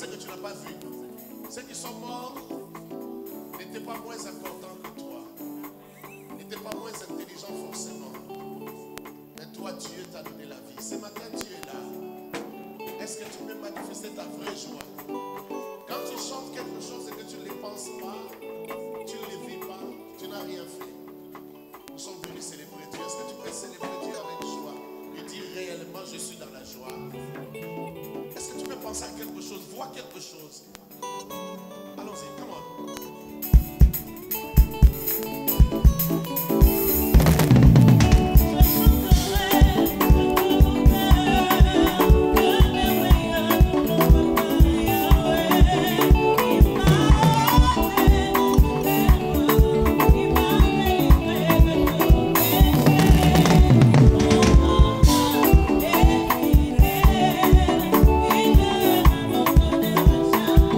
ceux que tu n'as pas vus. Ceux qui sont morts n'étaient pas moins importants que toi. N'étaient pas moins intelligents forcément. Mais toi, Dieu t'a donné la vie. Ce matin, tu es là. Est-ce que tu peux manifester ta vraie joie? Quand tu chantes quelque chose et que tu ne les penses pas, tu ne les vis pas, tu n'as rien fait. Nous sommes venus célébrer Dieu. Est-ce que tu peux célébrer Dieu avec joie et dire réellement je suis dans la joie? Est-ce que tu peux penser à quelque chose, voir quelque chose? Allons-y, come on. Yeah.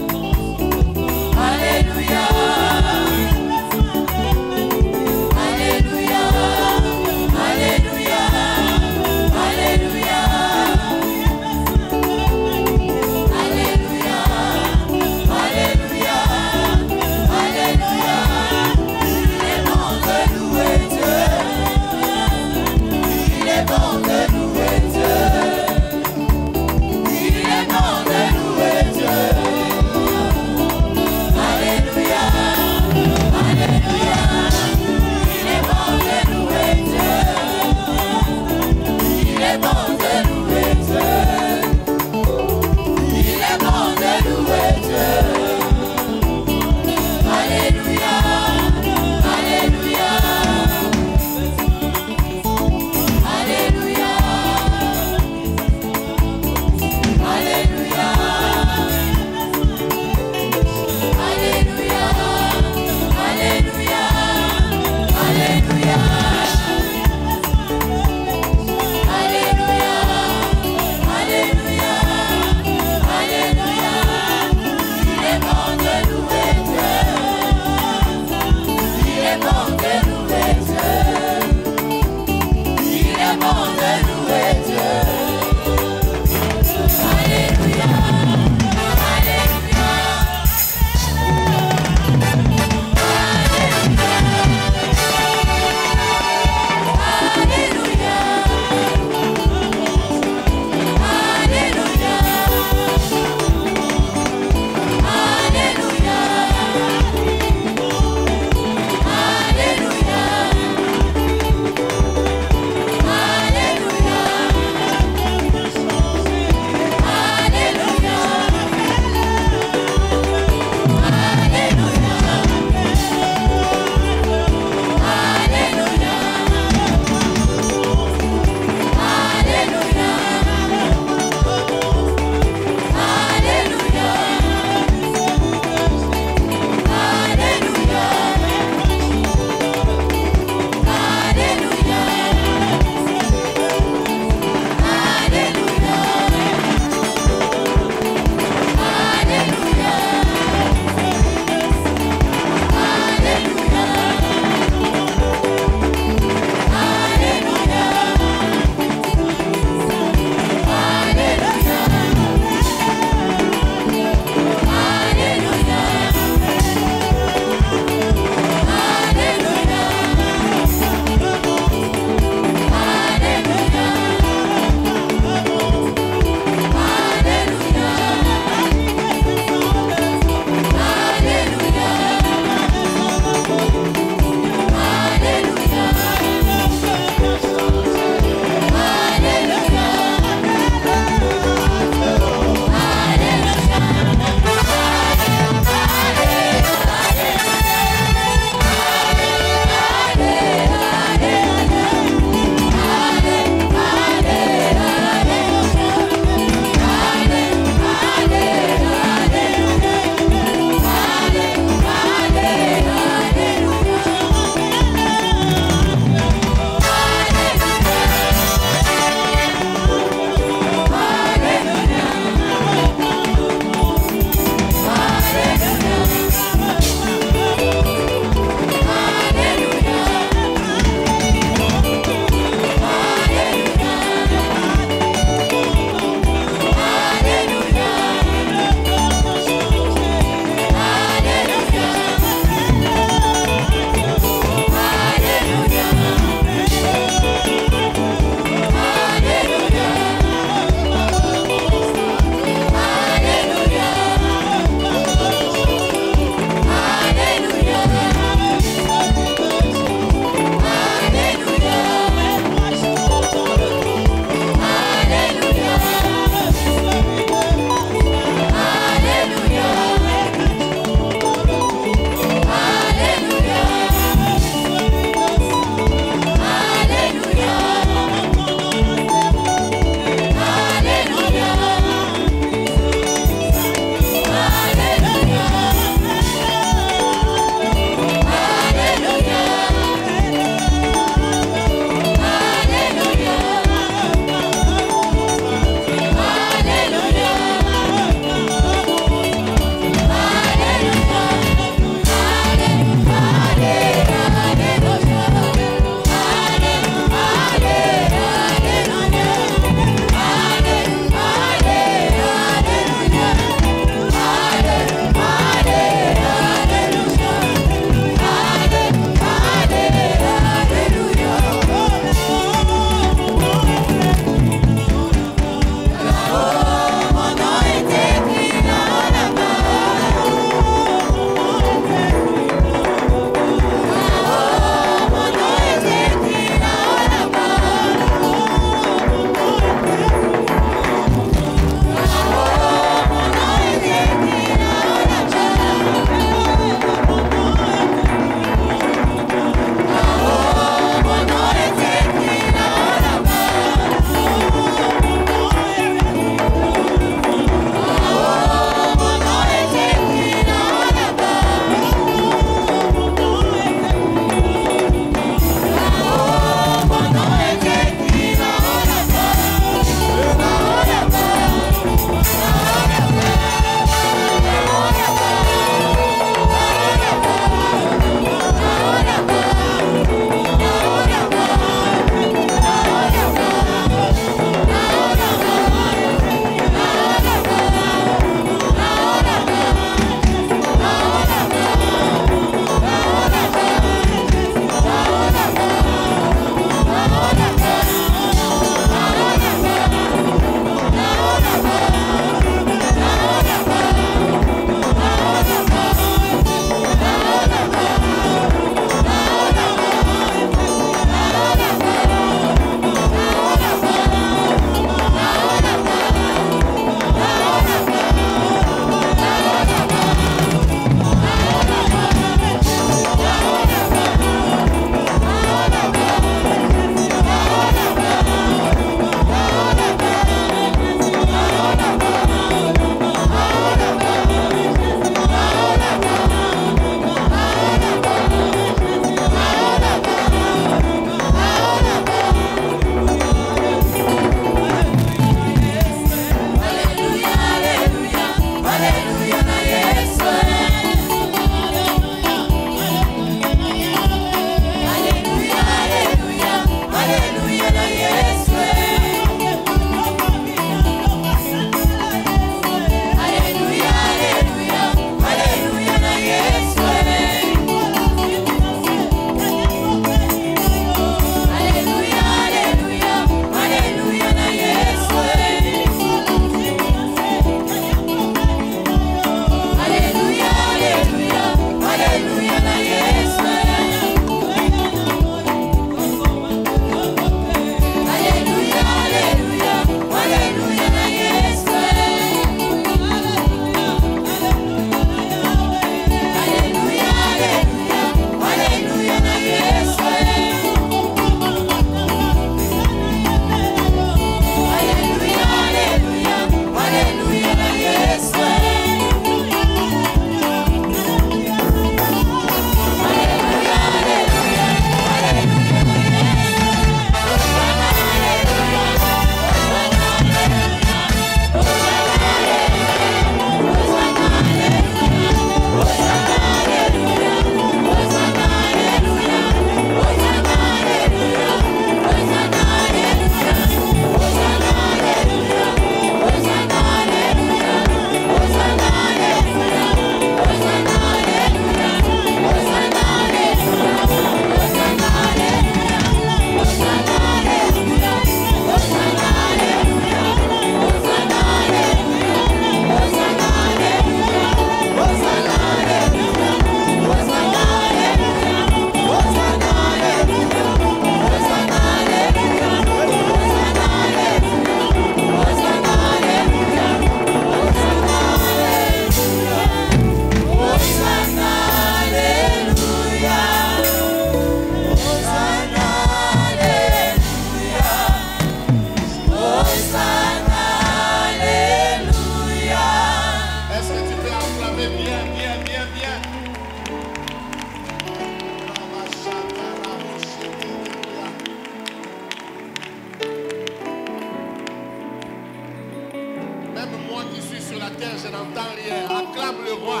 terre, je n'entends rien. Acclame le roi.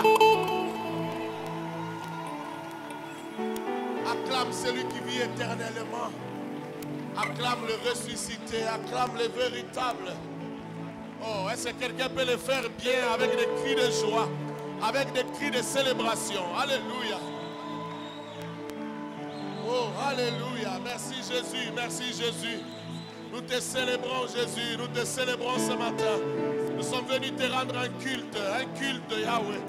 Acclame celui qui vit éternellement. Acclame le ressuscité. Acclame le véritable. Oh, est-ce que quelqu'un peut le faire bien avec des cris de joie, avec des cris de célébration? Alléluia. Oh, alléluia. Merci Jésus, merci Jésus. Nous te célébrons Jésus, nous te célébrons ce matin. Nous sommes venus te rendre un culte Yahweh.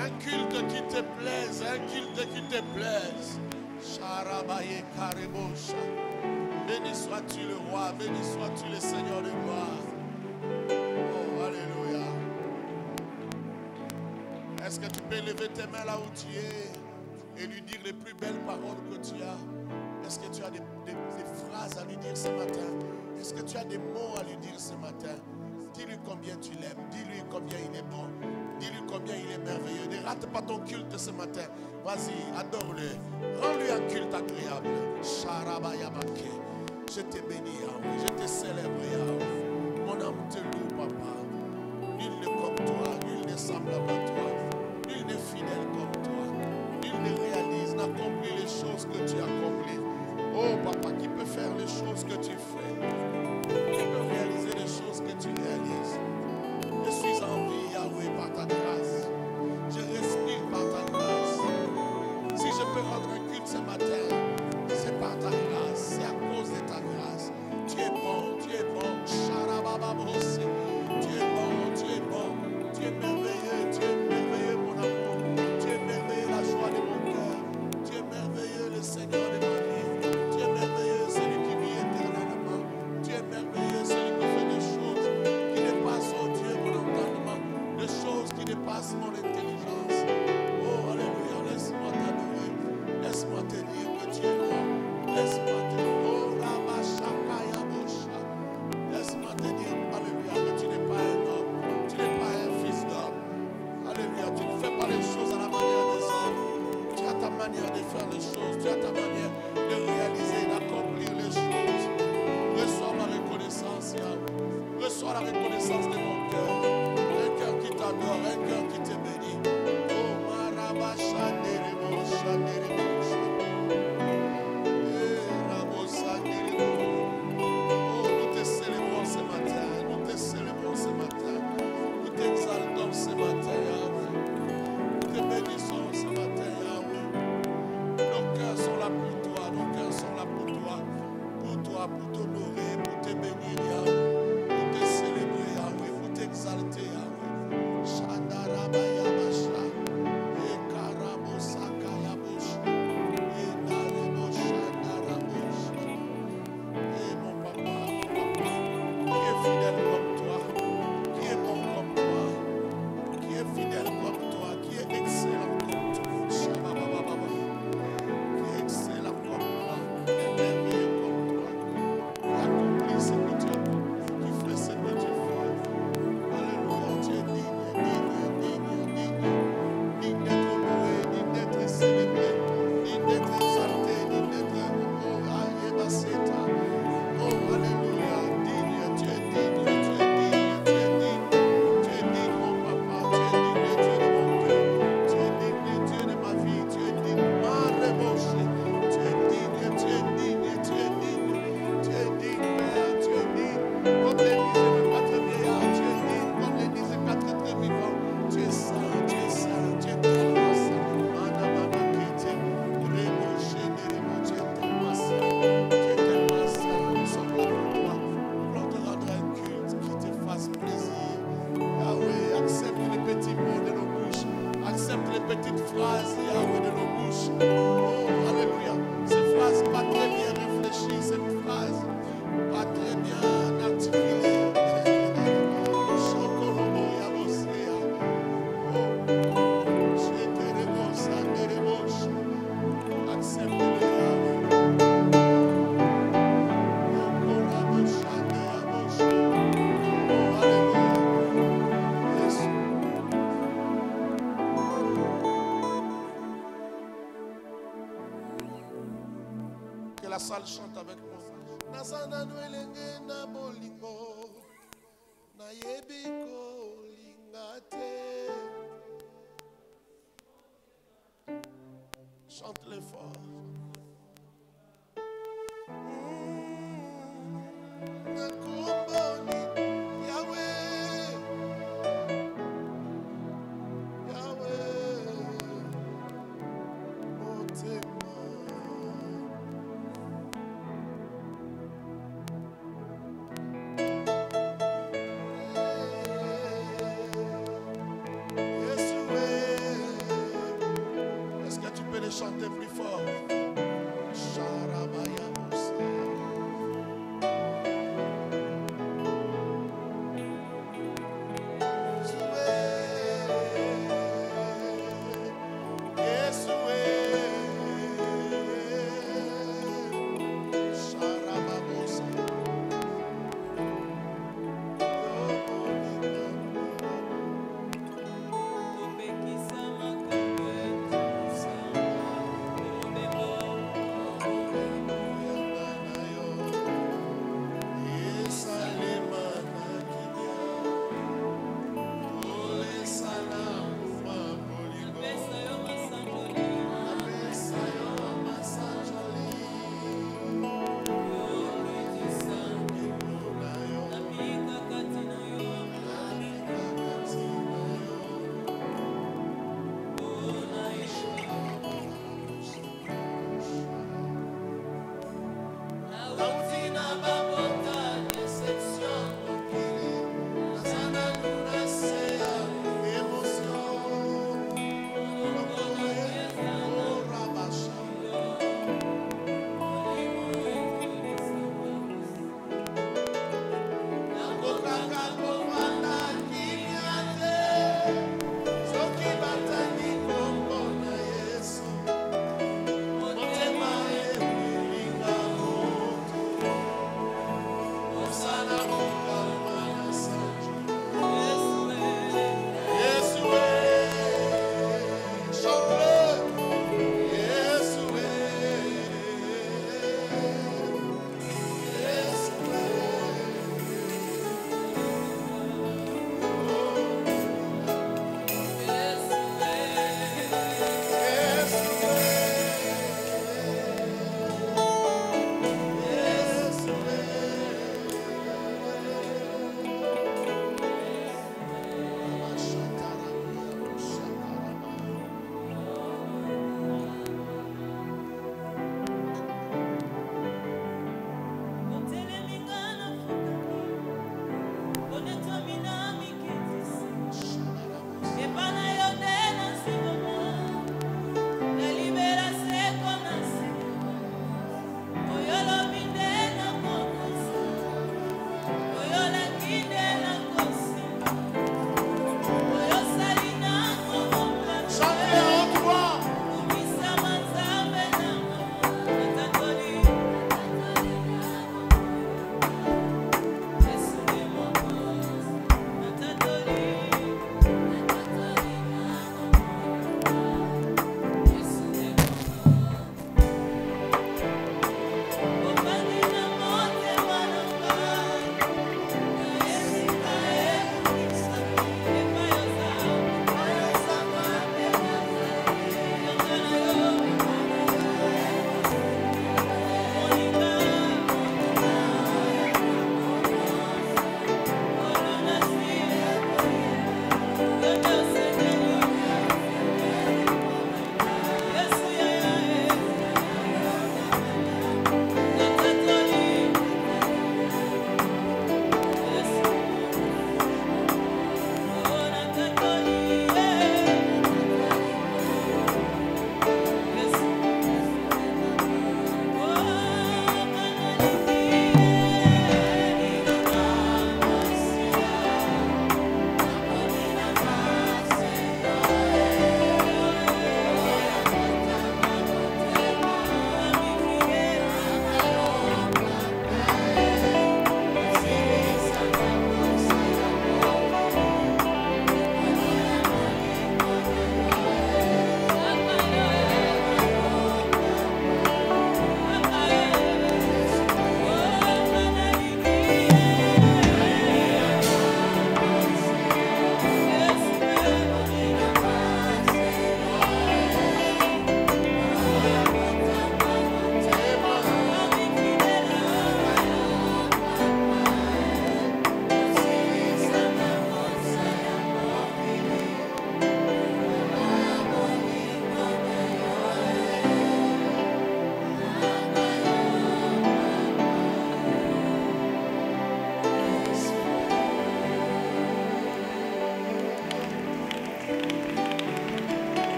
Un culte qui te plaise, un culte qui te plaise. Sharabaye Karebosha. Béni sois-tu le roi, béni sois-tu le Seigneur de gloire. Oh, alléluia. Est-ce que tu peux lever tes mains là où tu es et lui dire les plus belles paroles que tu as? Est-ce que tu as des phrases à lui dire ce matin? Est-ce que tu as des mots à lui dire ce matin? Dis-lui combien tu l'aimes, dis-lui combien il est bon, dis-lui combien il est merveilleux. Ne rate pas ton culte ce matin. Vas-y, adore-le. Rends-lui un culte agréable. Sharabayabake. Je te bénis, Yahweh. Je te célèbre, Yahweh. Mon âme te loue, papa. Nul n'est comme toi, nul n'est semblable à toi. Nul n'est fidèle comme toi. Nul ne réalise, n'accomplit les choses que tu accomplis. Oh, papa, qui peut faire les choses que tu fais? Qui peut réaliser les choses que tu réalises? Je suis en vie, Yahweh, par ta grâce. Je respire par ta grâce. Si je peux rendre un culte ce matin, c'est par ta grâce, c'est à cause de ta grâce. Tu es bon, tu es bon. Sharabababose. Tu es bon, tu es bon. Tu es merveilleux, mon amour. Tu es merveilleux, la joie de mon cœur. Tu es merveilleux, le Seigneur de ma vie. Tu es merveilleux, celui qui vit éternellement. Tu es merveilleux, celui qui fait des choses qui dépassent, oh Dieu, mon entendement. Des choses qui dépassent mon intelligence. Oh, alléluia, laisse-moi t'adorer. Laisse-moi te dire que tu es bon. Laisse-moi te dire, oh, Ramashakaya Bosha. Laisse-moi te dire, alléluia, que tu n'es pas un homme. Tu n'es pas un fils d'homme. Alléluia, tu ne fais pas les choses à la manière des hommes. Tu as ta manière de faire les choses. Tu as ta manière de réaliser, d'accomplir les choses. Reçois ma reconnaissance, Yahweh. Reçois la reconnaissance de mon cœur. Un cœur qui t'adore, un cœur qui te bénit. Oh, Marabashanderebo, Shanderebo. Oh, nous te célébrons ce matin, nous te célébrons ce matin, nous t'exaltons ce matin, Yahweh. Nous te bénissons ce matin, Yahweh. Nos cœurs sont là pour toi, nos cœurs sont là pour toi, pour t'honorer, pour te bénir, Yahweh, pour te célébrer, Yahweh, pour t'exalter, Yahweh. Shandarabayabasha, Ekarabosakayabosh, Enarebosh. Et mon papa, qui est fidèle comme toi, qui est bon comme toi, qui est fidèle comme toi, qui est excellent comme toi, Shababababa, qui est excellent comme toi, qui est merveilleux comme toi, qui accomplit ce que tu accomplis, qui fait ce que tu fais. Alléluia, tu es digne d'être honoré, digne d'être célébré, digne d'être exalté, digne d'être Ayebaseta. Oh, alléluia, digne, tu es digne, tu es digne, tu es digne. Tu es digne, mon papa, tu es digne, Dieu de mon cœur. Tu es digne, Dieu de ma vie, tu es digne, ma rebauche. Tu es digne, tu es digne, tu es digne. Tu es digne, Père, tu es digne. Comme les disent les quatre vieillards, tu es digne, comme les disent les quatre très vivants. Tu es saint, tu es saint, tu es tellement saint. Manamanakete, rebauche, tu es tellement saint. Tu es tellement saint, nous sommes là pour toi. Nous voulons te rendre un culte qui te fasse plaisir. Yahweh, accepte les petits mots de nos bouches. Accepte les petites phrases, Yahweh, de nos bouches. Oh, alléluia. Ces phrases pas très bien réfléchies, ces phrases pas très bien articulées. Chokolobo, Yabosea. Oh, Sheterebo, Sanderebo. Accepte-les, Yahweh. Que la salle chante avec moi. Nazana nwelenge na bolingo na yebiko lingate. Chante-le fort. Est-ce que tu peux le chanter plus fort?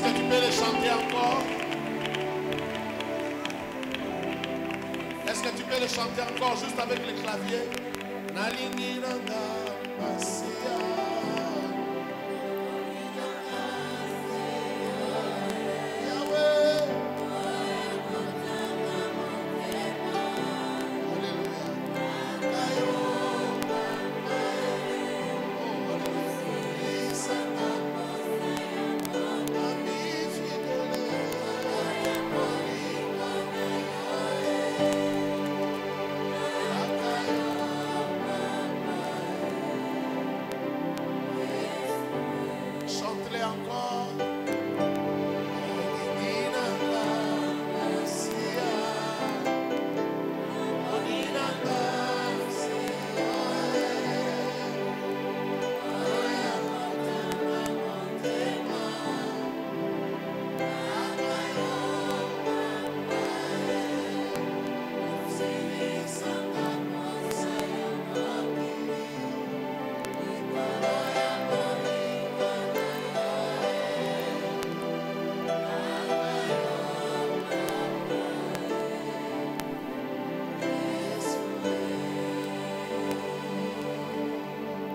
que tu peux les chanter encore? Est-ce que tu peux les chanter encore juste avec le clavier? Nalingi nanga masia. Yahweh. Chante-les encore.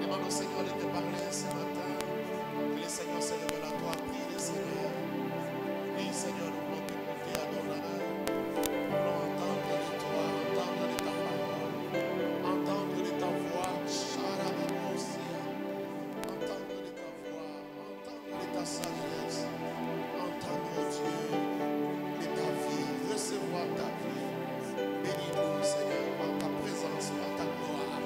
Demande au Seigneur de te parler ce matin. Que le Seigneur se révèle à toi. Prie le Seigneur. Prie, Seigneur, nous voulons t'écouter, adorateur. Nous voulons entendre de toi, entendre de ta parole, entendre de ta voix. Charabamosia. Entendre de ta voix, entendre de ta sagesse, entendre, oh Dieu, de ta vie, recevoir ta vie. Bénis-nous, Seigneur, par ta présence, par ta gloire.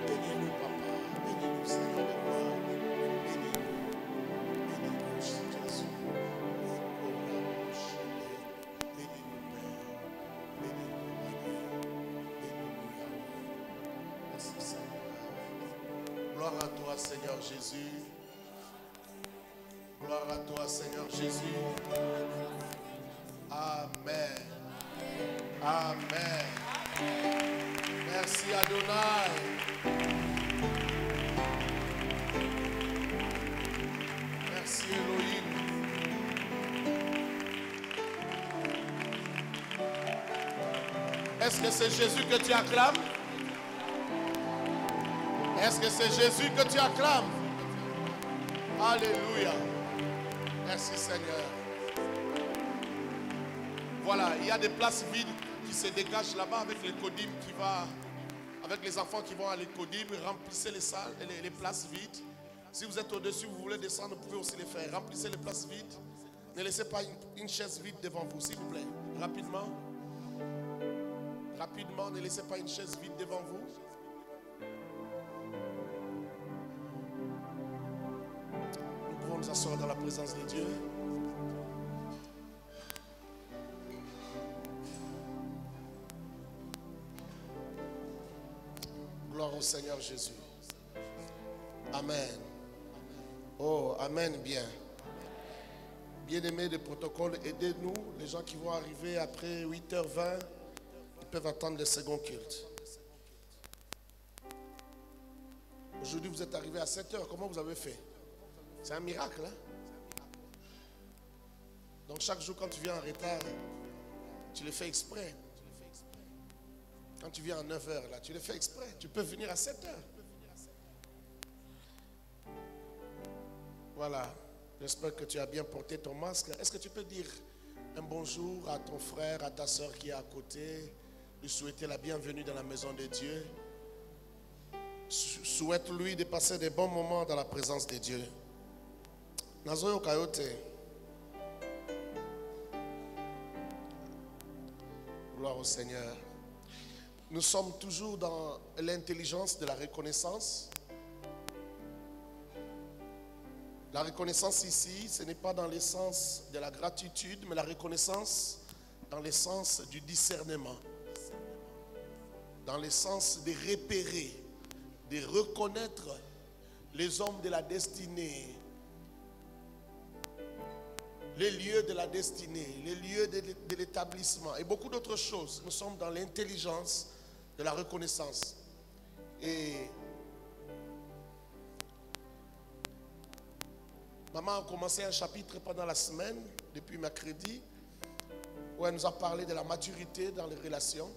Bénis-nous, Papa. Bénis-nous, Seigneur de gloire. Bénis-nous. Bénis-nous, Jésus. Oh, la bouche. Bénis-nous, Père. Bénis-nous, Marie. Bénis-nous, Yahweh. Merci, Seigneur. Gloire à toi, Seigneur Jésus. Gloire à toi, Seigneur Jésus. Amen. Amen. Merci, Adonai. Merci, Elohim. Est-ce que c'est Jésus que tu acclames? Est-ce que c'est Jésus que tu acclames? Alléluia. Merci, Seigneur. Voilà, il y a des places vides qui se dégagent là-bas avec les codim qui va, avec les enfants qui vont à l'écodim. Remplissez les salles, les places vides. Si vous êtes au-dessus, vous voulez descendre, vous pouvez aussi les faire. Remplissez les places vides. Ne laissez pas une chaise vide devant vous, s'il vous plaît. Rapidement. Rapidement, ne laissez pas une chaise vide devant vous. Nous pouvons nous asseoir dans la présence de Dieu. Gloire au Seigneur Jésus. Amen. Oh, amen, bien. Bien-aimés de protocole, aidez-nous. Les gens qui vont arriver après 8h20, ils peuvent attendre le second culte. Aujourd'hui, vous êtes arrivés à 7h. Comment vous avez fait? C'est un miracle, hein? Donc chaque jour, quand tu viens en retard, tu le fais exprès. Quand tu viens à 9h, là, tu le fais exprès. Tu peux venir à 7h. Voilà. J'espère que tu as bien porté ton masque. Est-ce que tu peux dire un bonjour à ton frère, à ta soeur qui est à côté, lui souhaiter la bienvenue dans la maison de Dieu? Souhaite-lui de passer des bons moments dans la présence de Dieu. Nazoyo Kayote. Gloire au Seigneur. Nous sommes toujours dans l'intelligence de la reconnaissance. La reconnaissance ici, ce n'est pas dans le sens de la gratitude, mais la reconnaissance dans le sens du discernement. Dans le sens de repérer, de reconnaître les hommes de la destinée, les lieux de la destinée, les lieux de l'établissement et beaucoup d'autres choses. Nous sommes dans l'intelligence de la reconnaissance. Et Maman a commencé un chapitre pendant la semaine, depuis mercredi, où elle nous a parlé de la maturité dans les relations.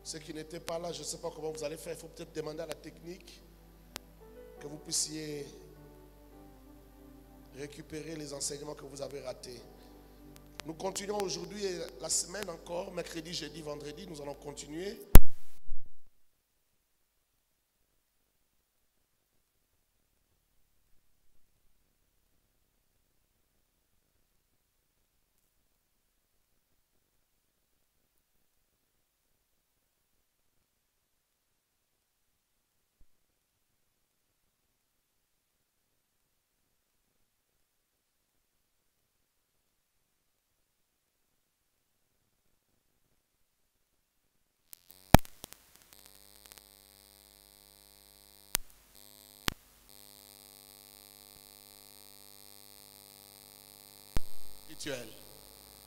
Ceux qui n'étaient pas là, je ne sais pas comment vous allez faire. Il faut peut-être demander à la technique que vous puissiez récupérer les enseignements que vous avez ratés. Nous continuons aujourd'hui la semaine encore, mercredi, jeudi, vendredi, nous allons continuer.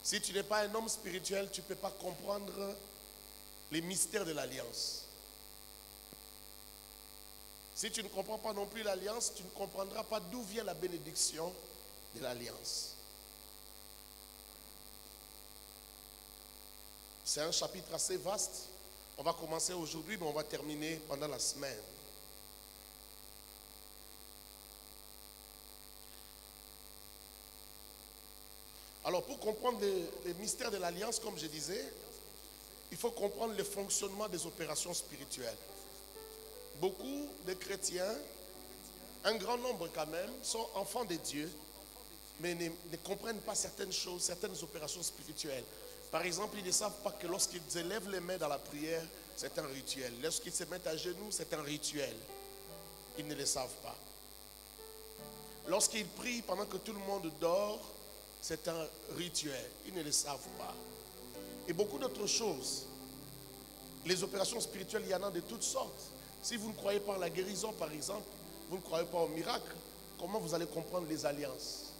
Si tu n'es pas un homme spirituel, tu ne peux pas comprendre les mystères de l'alliance. Si tu ne comprends pas non plus l'alliance, tu ne comprendras pas d'où vient la bénédiction de l'alliance. C'est un chapitre assez vaste. On va commencer aujourd'hui, mais on va terminer pendant la semaine. Alors, pour comprendre les mystères de l'alliance, comme je disais, il faut comprendre le fonctionnement des opérations spirituelles. Beaucoup de chrétiens, un grand nombre quand même, sont enfants de Dieu, mais ne comprennent pas certaines choses, certaines opérations spirituelles. Par exemple, ils ne savent pas que lorsqu'ils élèvent les mains dans la prière, c'est un rituel. Lorsqu'ils se mettent à genoux, c'est un rituel. Ils ne le savent pas. Lorsqu'ils prient pendant que tout le monde dort, c'est un rituel. Ils ne le savent pas. Et beaucoup d'autres choses. Les opérations spirituelles, il y en a de toutes sortes. Si vous ne croyez pas en la guérison, par exemple, vous ne croyez pas au miracle, comment vous allez comprendre les alliances?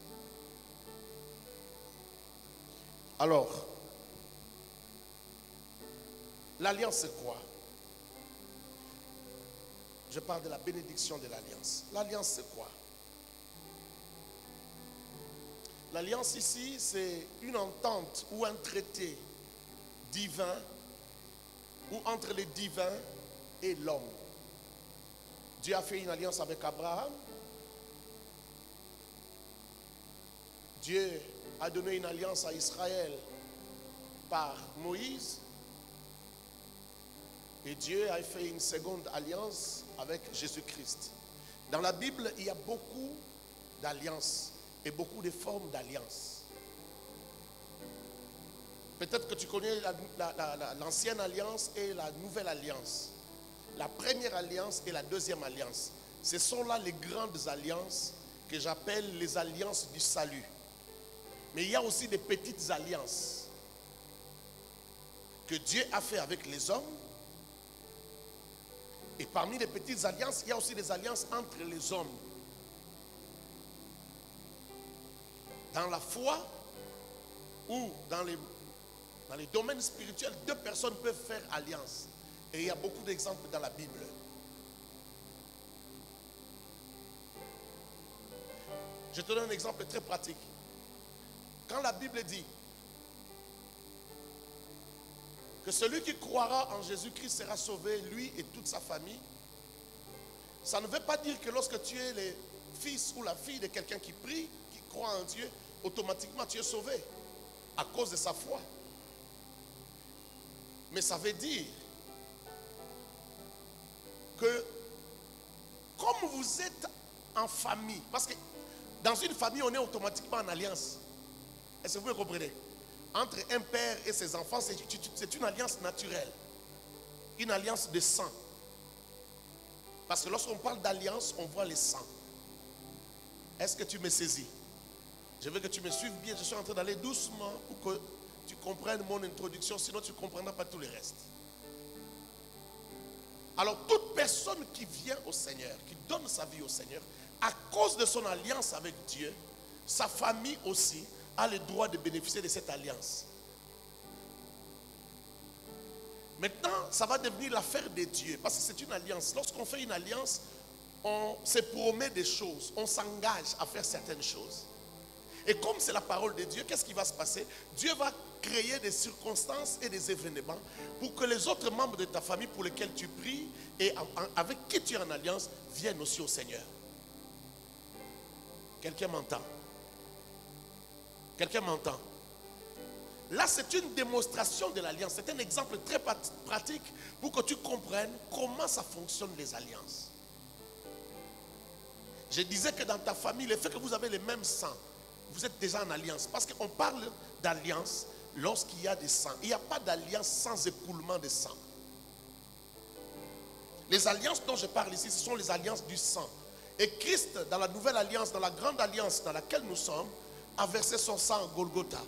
Alors, l'alliance c'est quoi? Je parle de la bénédiction de l'alliance. L'alliance c'est quoi? L'alliance ici, c'est une entente ou un traité divin ou entre les divins et l'homme. Dieu a fait une alliance avec Abraham. Dieu a donné une alliance à Israël par Moïse. Et Dieu a fait une seconde alliance avec Jésus-Christ. Dans la Bible, il y a beaucoup d'alliances et beaucoup de formes d'alliance. Peut-être que tu connais l'ancienne alliance et la nouvelle alliance. La première alliance et la deuxième alliance. Ce sont là les grandes alliances que j'appelle les alliances du salut. Mais il y a aussi des petites alliances que Dieu a fait avec les hommes. Et parmi les petites alliances, il y a aussi des alliances entre les hommes. Dans la foi ou dans les domaines spirituels, deux personnes peuvent faire alliance. Et il y a beaucoup d'exemples dans la Bible. Je te donne un exemple très pratique. Quand la Bible dit que celui qui croira en Jésus-Christ sera sauvé, lui et toute sa famille, ça ne veut pas dire que lorsque tu es le fils ou la fille de quelqu'un qui prie, qui croit en Dieu, automatiquement tu es sauvé à cause de sa foi. Mais ça veut dire que comme vous êtes en famille, parce que dans une famille on est automatiquement en alliance. Est-ce que vous me comprenez? Entre un père et ses enfants, c'est une alliance naturelle, une alliance de sang. Parce que lorsqu'on parle d'alliance, on voit les sangs. Est-ce que tu me saisis? Je veux que tu me suives bien. Je suis en train d'aller doucement pour que tu comprennes mon introduction, sinon tu ne comprendras pas tout le reste. Alors, toute personne qui vient au Seigneur, qui donne sa vie au Seigneur, à cause de son alliance avec Dieu, sa famille aussi a le droit de bénéficier de cette alliance. Maintenant, ça va devenir l'affaire de Dieu, parce que c'est une alliance. Lorsqu'on fait une alliance, on se promet des choses, on s'engage à faire certaines choses. Et comme c'est la parole de Dieu, qu'est-ce qui va se passer? Dieu va créer des circonstances et des événements pour que les autres membres de ta famille pour lesquels tu pries et avec qui tu es en alliance viennent aussi au Seigneur. Quelqu'un m'entend? Quelqu'un m'entend? Là, c'est une démonstration de l'alliance. C'est un exemple très pratique pour que tu comprennes comment ça fonctionne les alliances. Je disais que dans ta famille, le fait que vous avez le même sang, vous êtes déjà en alliance. Parce qu'on parle d'alliance lorsqu'il y a des sangs. Il n'y a pas d'alliance sans écoulement de sang. Les alliances dont je parle ici, ce sont les alliances du sang. Et Christ, dans la nouvelle alliance, dans la grande alliance dans laquelle nous sommes, a versé son sang à Golgotha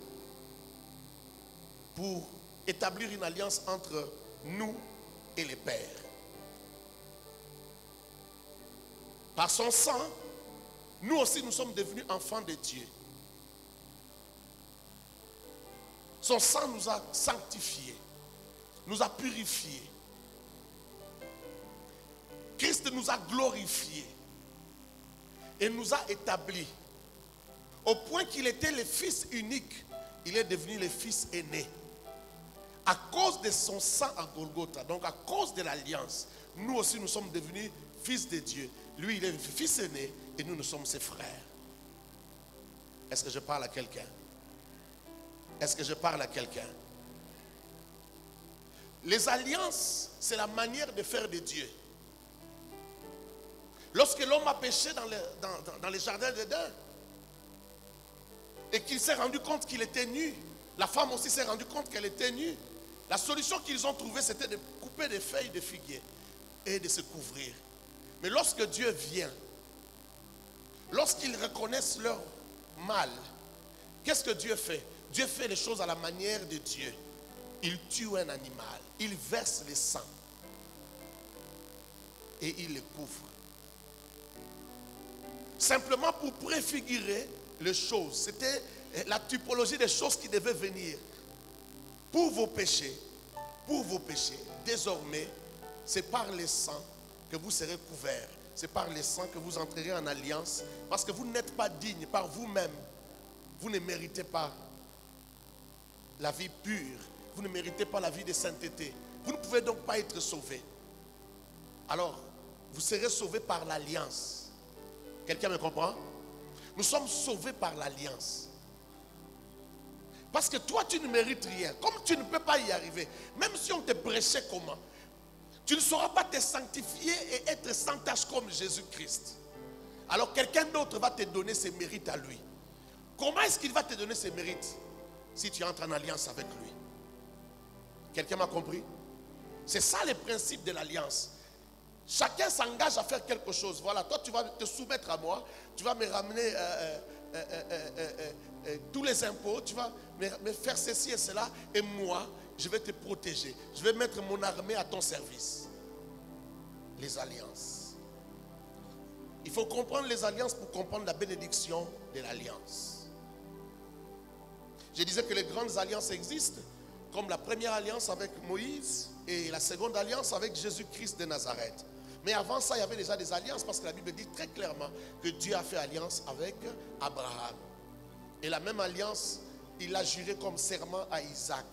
pour établir une alliance entre nous et les pères. Par son sang, nous aussi nous sommes devenus enfants de Dieu. Son sang nous a sanctifiés, nous a purifiés. Christ nous a glorifiés et nous a établis. Au point qu'il était le fils unique, il est devenu le fils aîné. À cause de son sang à Golgotha, donc à cause de l'alliance, nous aussi nous sommes devenus fils de Dieu. Lui, il est le fils aîné et nous sommes ses frères. Est-ce que je parle à quelqu'un? Est-ce que je parle à quelqu'un? Les alliances, c'est la manière de faire de Dieu. Lorsque l'homme a péché dans les jardins d'Éden et qu'il s'est rendu compte qu'il était nu, la femme aussi s'est rendue compte qu'elle était nue. La solution qu'ils ont trouvée, c'était de couper des feuilles de figuier et de se couvrir. Mais lorsque Dieu vient, lorsqu'ils reconnaissent leur mal, qu'est-ce que Dieu fait? Dieu fait les choses à la manière de Dieu. Il tue un animal, il verse le sang et il le couvre. Simplement pour préfigurer les choses. C'était la typologie des choses qui devaient venir. Pour vos péchés, désormais, c'est par le sang que vous serez couverts. C'est par le sang que vous entrerez en alliance. Parce que vous n'êtes pas dignes par vous-même. Vous ne méritez pas la vie pure. Vous ne méritez pas la vie de sainteté. Vous ne pouvez donc pas être sauvés. Alors, vous serez sauvés par l'alliance. Quelqu'un me comprend? Nous sommes sauvés par l'alliance. Parce que toi, tu ne mérites rien. Comme tu ne peux pas y arriver, même si on te prêchait comment, tu ne sauras pas te sanctifier et être sans tache comme Jésus-Christ. Alors quelqu'un d'autre va te donner ses mérites à lui. Comment est-ce qu'il va te donner ses mérites? Si tu entres en alliance avec lui. Quelqu'un m'a compris? C'est ça le principe de l'alliance. Chacun s'engage à faire quelque chose. Voilà, toi tu vas te soumettre à moi, tu vas me ramener tous les impôts, tu vas me faire ceci et cela, et moi, je vais te protéger. Je vais mettre mon armée à ton service. Les alliances. Il faut comprendre les alliances pour comprendre la bénédiction de l'alliance. Je disais que les grandes alliances existent, comme la première alliance avec Moïse et la seconde alliance avec Jésus-Christ de Nazareth. Mais avant ça, il y avait déjà des alliances parce que la Bible dit très clairement que Dieu a fait alliance avec Abraham. Et la même alliance, il a juré comme serment à Isaac.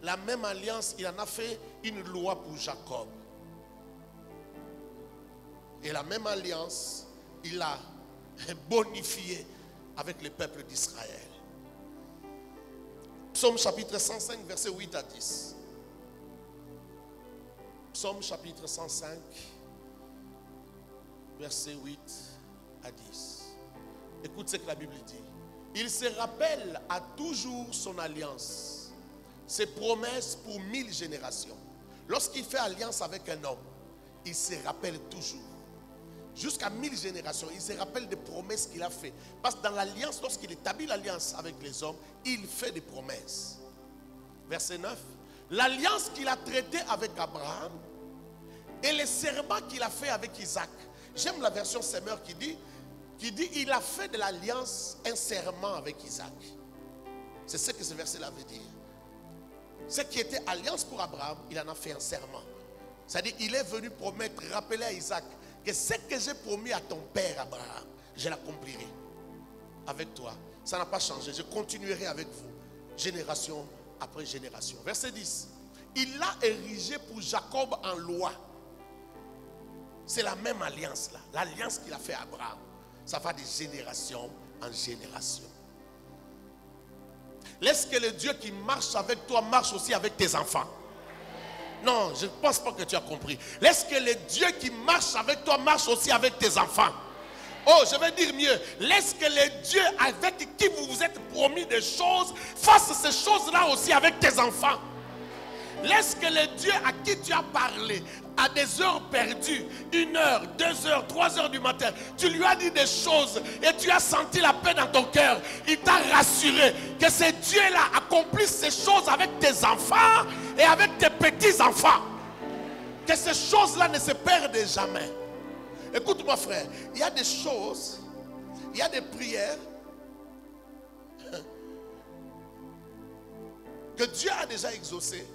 La même alliance, il en a fait une loi pour Jacob. Et la même alliance, il a bonifié avec le peuple d'Israël. Psaume chapitre 105, versets 8 à 10. Psaume chapitre 105, versets 8 à 10. Écoute ce que la Bible dit. Il se rappelle à toujours son alliance, ses promesses pour 1000 générations. Lorsqu'il fait alliance avec un homme, il se rappelle toujours. Jusqu'à 1000 générations, il se rappelle des promesses qu'il a fait. Parce que dans l'alliance, lorsqu'il établit l'alliance avec les hommes, il fait des promesses. Verset 9. L'alliance qu'il a traitée avec Abraham et les serments qu'il a fait avec Isaac. J'aime la version Semeur qui dit il a fait de l'alliance un serment avec Isaac. C'est ce que ce verset-là veut dire. Ce qui était alliance pour Abraham, il en a fait un serment. C'est-à-dire il est venu promettre, rappeler à Isaac que ce que j'ai promis à ton père Abraham, je l'accomplirai avec toi. Ça n'a pas changé. Je continuerai avec vous, génération après génération. Verset 10. Il l'a érigé pour Jacob en loi. C'est la même alliance là. L'alliance qu'il a fait à Abraham. Ça va de génération en génération. Laisse que le Dieu qui marche avec toi marche aussi avec tes enfants. Non, je ne pense pas que tu as compris. Laisse que le Dieu qui marche avec toi marche aussi avec tes enfants. Oh, je vais dire mieux. Laisse que le Dieu avec qui vous vous êtes promis des choses fasse ces choses-là aussi avec tes enfants. Laisse que le Dieu à qui tu as parlé à des heures perdues, 1 heure, 2 heures, 3 heures du matin, tu lui as dit des choses et tu as senti la paix dans ton cœur. Il t'a rassuré que ce Dieu-là accomplisse ces choses avec tes enfants et avec tes petits-enfants. Que ces choses-là ne se perdent jamais. Écoute-moi frère, il y a des choses, il y a des prières que Dieu a déjà exaucées,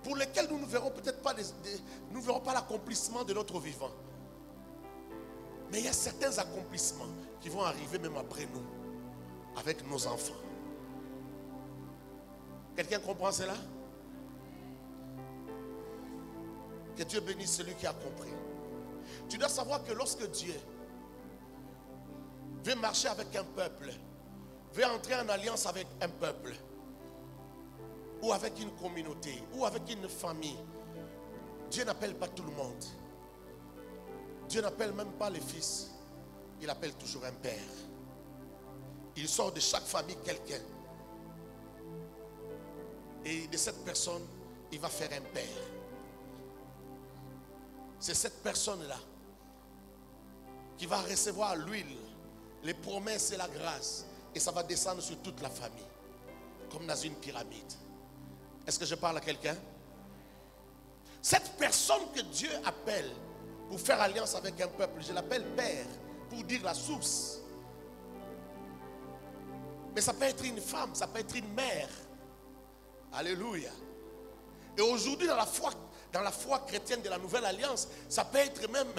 pour lesquelles nous ne verrons peut-être pas, nous verrons pas l'accomplissement de notre vivant. Mais il y a certains accomplissements qui vont arriver même après nous, avec nos enfants. Quelqu'un comprend cela? Que Dieu bénisse celui qui a compris. Tu dois savoir que lorsque Dieu veut marcher avec un peuple, veut entrer en alliance avec un peuple, ou avec une communauté, ou avec une famille, Dieu n'appelle pas tout le monde. Dieu n'appelle même pas les fils. Il appelle toujours un père. Il sort de chaque famille quelqu'un. Et de cette personne, il va faire un père. C'est cette personne-là qui va recevoir l'huile, les promesses et la grâce. Et ça va descendre sur toute la famille, comme dans une pyramide. Est-ce que je parle à quelqu'un? Cette personne que Dieu appelle pour faire alliance avec un peuple, je l'appelle père, pour dire la source. Mais ça peut être une femme, ça peut être une mère. Alléluia. Et aujourd'hui dans la foi chrétienne de la nouvelle alliance, ça peut être même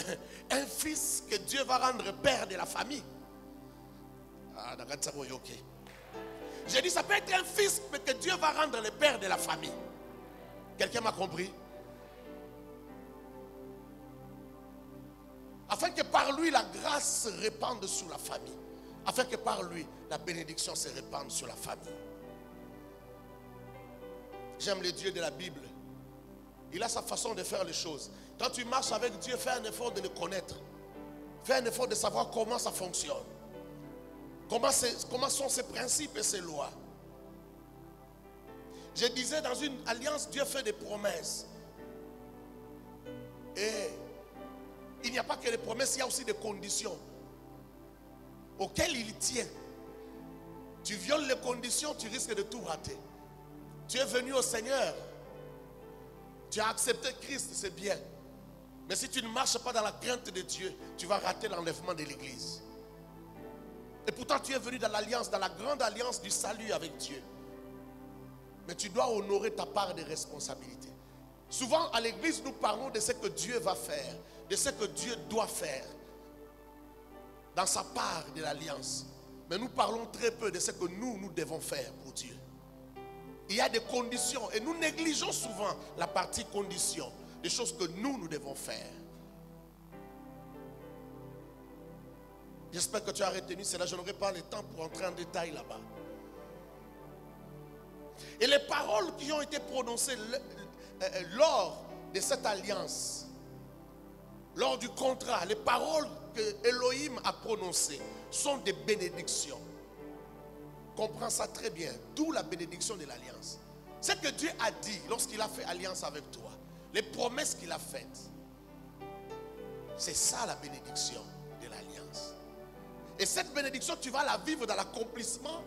un fils que Dieu va rendre père de la famille. Ah, ok. J'ai dit, ça peut être un fils que Dieu va rendre le père de la famille. Quelqu'un m'a compris? Afin que par lui, la grâce se répande sur la famille. Afin que par lui, la bénédiction se répande sur la famille. J'aime le Dieu de la Bible. Il a sa façon de faire les choses. Quand tu marches avec Dieu, fais un effort de le connaître. Fais un effort de savoir comment ça fonctionne. Comment sont ses principes et ses lois. Je disais, dans une alliance, Dieu fait des promesses. Et il n'y a pas que des promesses, il y a aussi des conditions auxquelles il tient. Tu violes les conditions, tu risques de tout rater. Tu es venu au Seigneur. Tu as accepté Christ, c'est bien. Mais si tu ne marches pas dans la crainte de Dieu, tu vas rater l'enlèvement de l'église. Et pourtant tu es venu dans l'alliance, dans la grande alliance du salut avec Dieu. Mais tu dois honorer ta part de responsabilité. Souvent à l'église nous parlons de ce que Dieu va faire, de ce que Dieu doit faire dans sa part de l'alliance. Mais nous parlons très peu de ce que nous devons faire pour Dieu. Il y a des conditions et nous négligeons souvent la partie condition, des choses que nous devons faire. J'espère que tu as retenu cela. Je n'aurai pas le temps pour entrer en détail là-bas. Et les paroles qui ont été prononcées lors de cette alliance, lors du contrat, les paroles que Elohim a prononcées sont des bénédictions. Comprends ça très bien. D'où la bénédiction de l'alliance. Ce que Dieu a dit lorsqu'il a fait alliance avec toi, les promesses qu'il a faites, c'est ça la bénédiction de l'alliance. Et cette bénédiction, tu vas la vivre dans l'accomplissement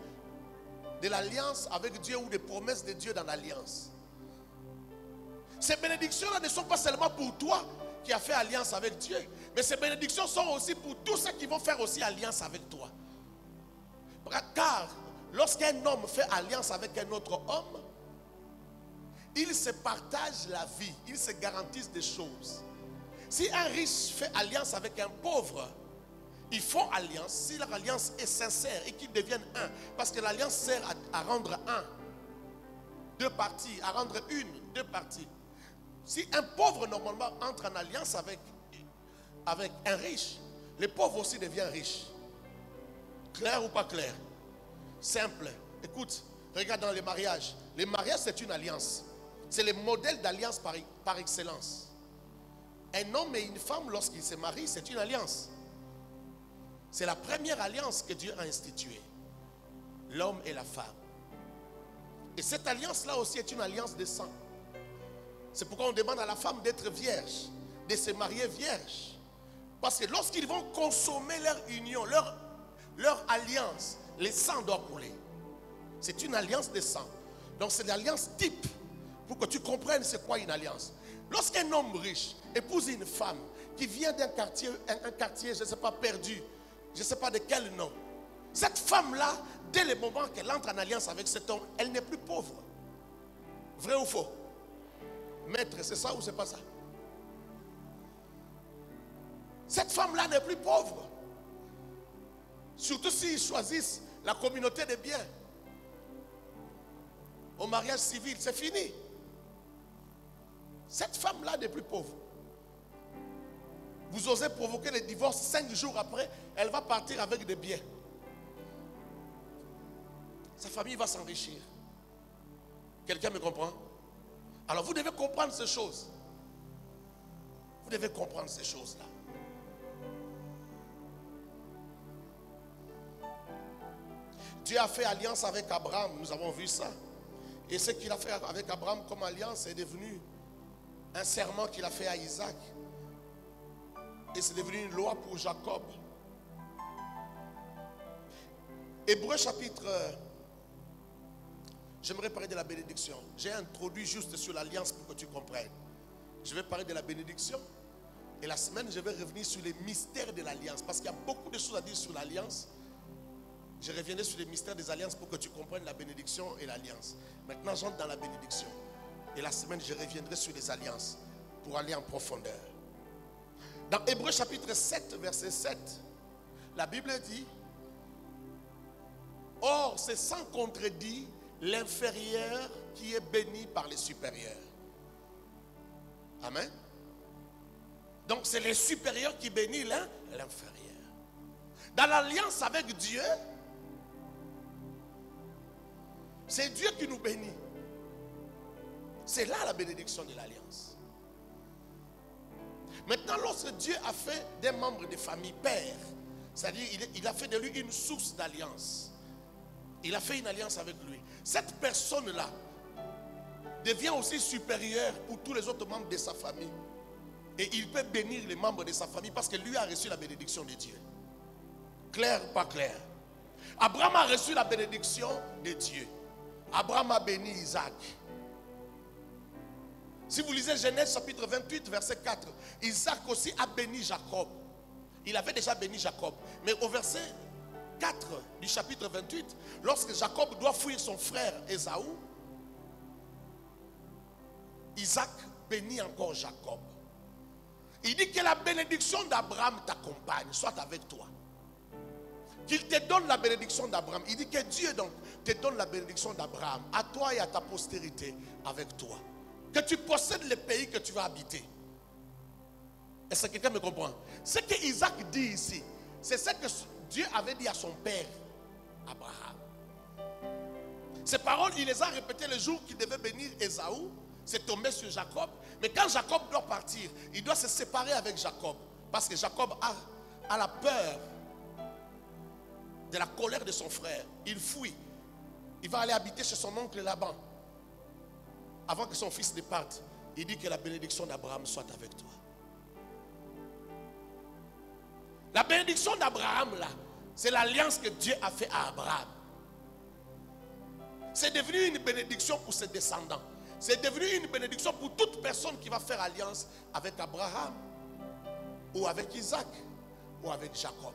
de l'alliance avec Dieu ou des promesses de Dieu dans l'alliance. Ces bénédictions-là ne sont pas seulement pour toi qui as fait alliance avec Dieu, mais ces bénédictions sont aussi pour tous ceux qui vont faire aussi alliance avec toi. Car lorsqu'un homme fait alliance avec un autre homme, ils se partagent la vie, ils se garantissent des choses. Si un riche fait alliance avec un pauvre, ils font alliance si leur alliance est sincère et qu'ils deviennent un. Parce que l'alliance sert à rendre un. Deux parties, à rendre deux parties. Si un pauvre normalement entre en alliance avec un riche, le pauvre aussi devient riche. Clair ou pas clair? Simple. Écoute, regarde dans les mariages. Les mariages, c'est une alliance. C'est le modèle d'alliance par excellence. Un homme et une femme, lorsqu'ils se marient, c'est une alliance. C'est la première alliance que Dieu a instituée. L'homme et la femme. Et cette alliance-là aussi est une alliance de sang. C'est pourquoi on demande à la femme d'être vierge, de se marier vierge. Parce que lorsqu'ils vont consommer leur union, leur alliance, le sang doit couler. C'est une alliance de sang. Donc c'est l'alliance type pour que tu comprennes c'est quoi une alliance. Lorsqu'un homme riche épouse une femme qui vient d'un quartier, un quartier, je ne sais pas, perdu, je ne sais pas de quel nom. Cette femme-là, dès le moment qu'elle entre en alliance avec cet homme, elle n'est plus pauvre. Vrai ou faux? Maître, c'est ça ou c'est pas ça? Cette femme-là n'est plus pauvre. Surtout s'ils choisissent la communauté des biens. Au mariage civil, c'est fini. Cette femme-là n'est plus pauvre. Vous osez provoquer le divorce 5 jours après, elle va partir avec des biens. Sa famille va s'enrichir. Quelqu'un me comprend? Alors vous devez comprendre ces choses. Vous devez comprendre ces choses-là. Dieu a fait alliance avec Abraham, nous avons vu ça. Et ce qu'il a fait avec Abraham comme alliance est devenu un serment qu'il a fait à Isaac. Et c'est devenu une loi pour Jacob. Hébreux chapitre... J'aimerais parler de la bénédiction. J'ai introduit juste sur l'alliance pour que tu comprennes. Je vais parler de la bénédiction. Et la semaine, je vais revenir sur les mystères de l'alliance. Parce qu'il y a beaucoup de choses à dire sur l'alliance. Je reviendrai sur les mystères des alliances pour que tu comprennes la bénédiction et l'alliance. Maintenant, j'entre dans la bénédiction. Et la semaine, je reviendrai sur les alliances pour aller en profondeur. Dans Hébreux chapitre 7, verset 7, la Bible dit: or, c'est sans contredit l'inférieur qui est béni par les supérieurs. Amen. Donc, c'est les supérieurs qui bénissent l'inférieur. Dans l'alliance avec Dieu, c'est Dieu qui nous bénit. C'est là la bénédiction de l'alliance. Maintenant, lorsque Dieu a fait des membres de famille père, c'est-à-dire il a fait de lui une source d'alliance. Il a fait une alliance avec lui. Cette personne-là devient aussi supérieure pour tous les autres membres de sa famille. Et il peut bénir les membres de sa famille parce que lui a reçu la bénédiction de Dieu. Clair ou pas clair? Abraham a reçu la bénédiction de Dieu. Abraham a béni Isaac. Si vous lisez Genèse chapitre 28 verset 4, Isaac aussi a béni Jacob. Il avait déjà béni Jacob. Mais au verset 4 du chapitre 28, lorsque Jacob doit fuir son frère Ésaü, Isaac bénit encore Jacob. Il dit que la bénédiction d'Abraham t'accompagne, soit avec toi. Qu'il te donne la bénédiction d'Abraham. Il dit que Dieu donc te donne la bénédiction d'Abraham, à toi et à ta postérité avec toi. Que tu possèdes le pays que tu vas habiter. Est-ce que quelqu'un me comprend? Ce que Isaac dit ici, c'est ce que Dieu avait dit à son père, Abraham. Ces paroles, il les a répétées le jour qu'il devait bénir Ésaü. C'est tombé sur Jacob. Mais quand Jacob doit partir, il doit se séparer avec Jacob. Parce que Jacob a la peur de la colère de son frère. Il fuit. Il va aller habiter chez son oncle Laban. Avant que son fils ne parte, il dit que la bénédiction d'Abraham soit avec toi. La bénédiction d'Abraham, là, c'est l'alliance que Dieu a fait à Abraham. C'est devenu une bénédiction pour ses descendants. C'est devenu une bénédiction pour toute personne qui va faire alliance avec Abraham, ou avec Isaac, ou avec Jacob.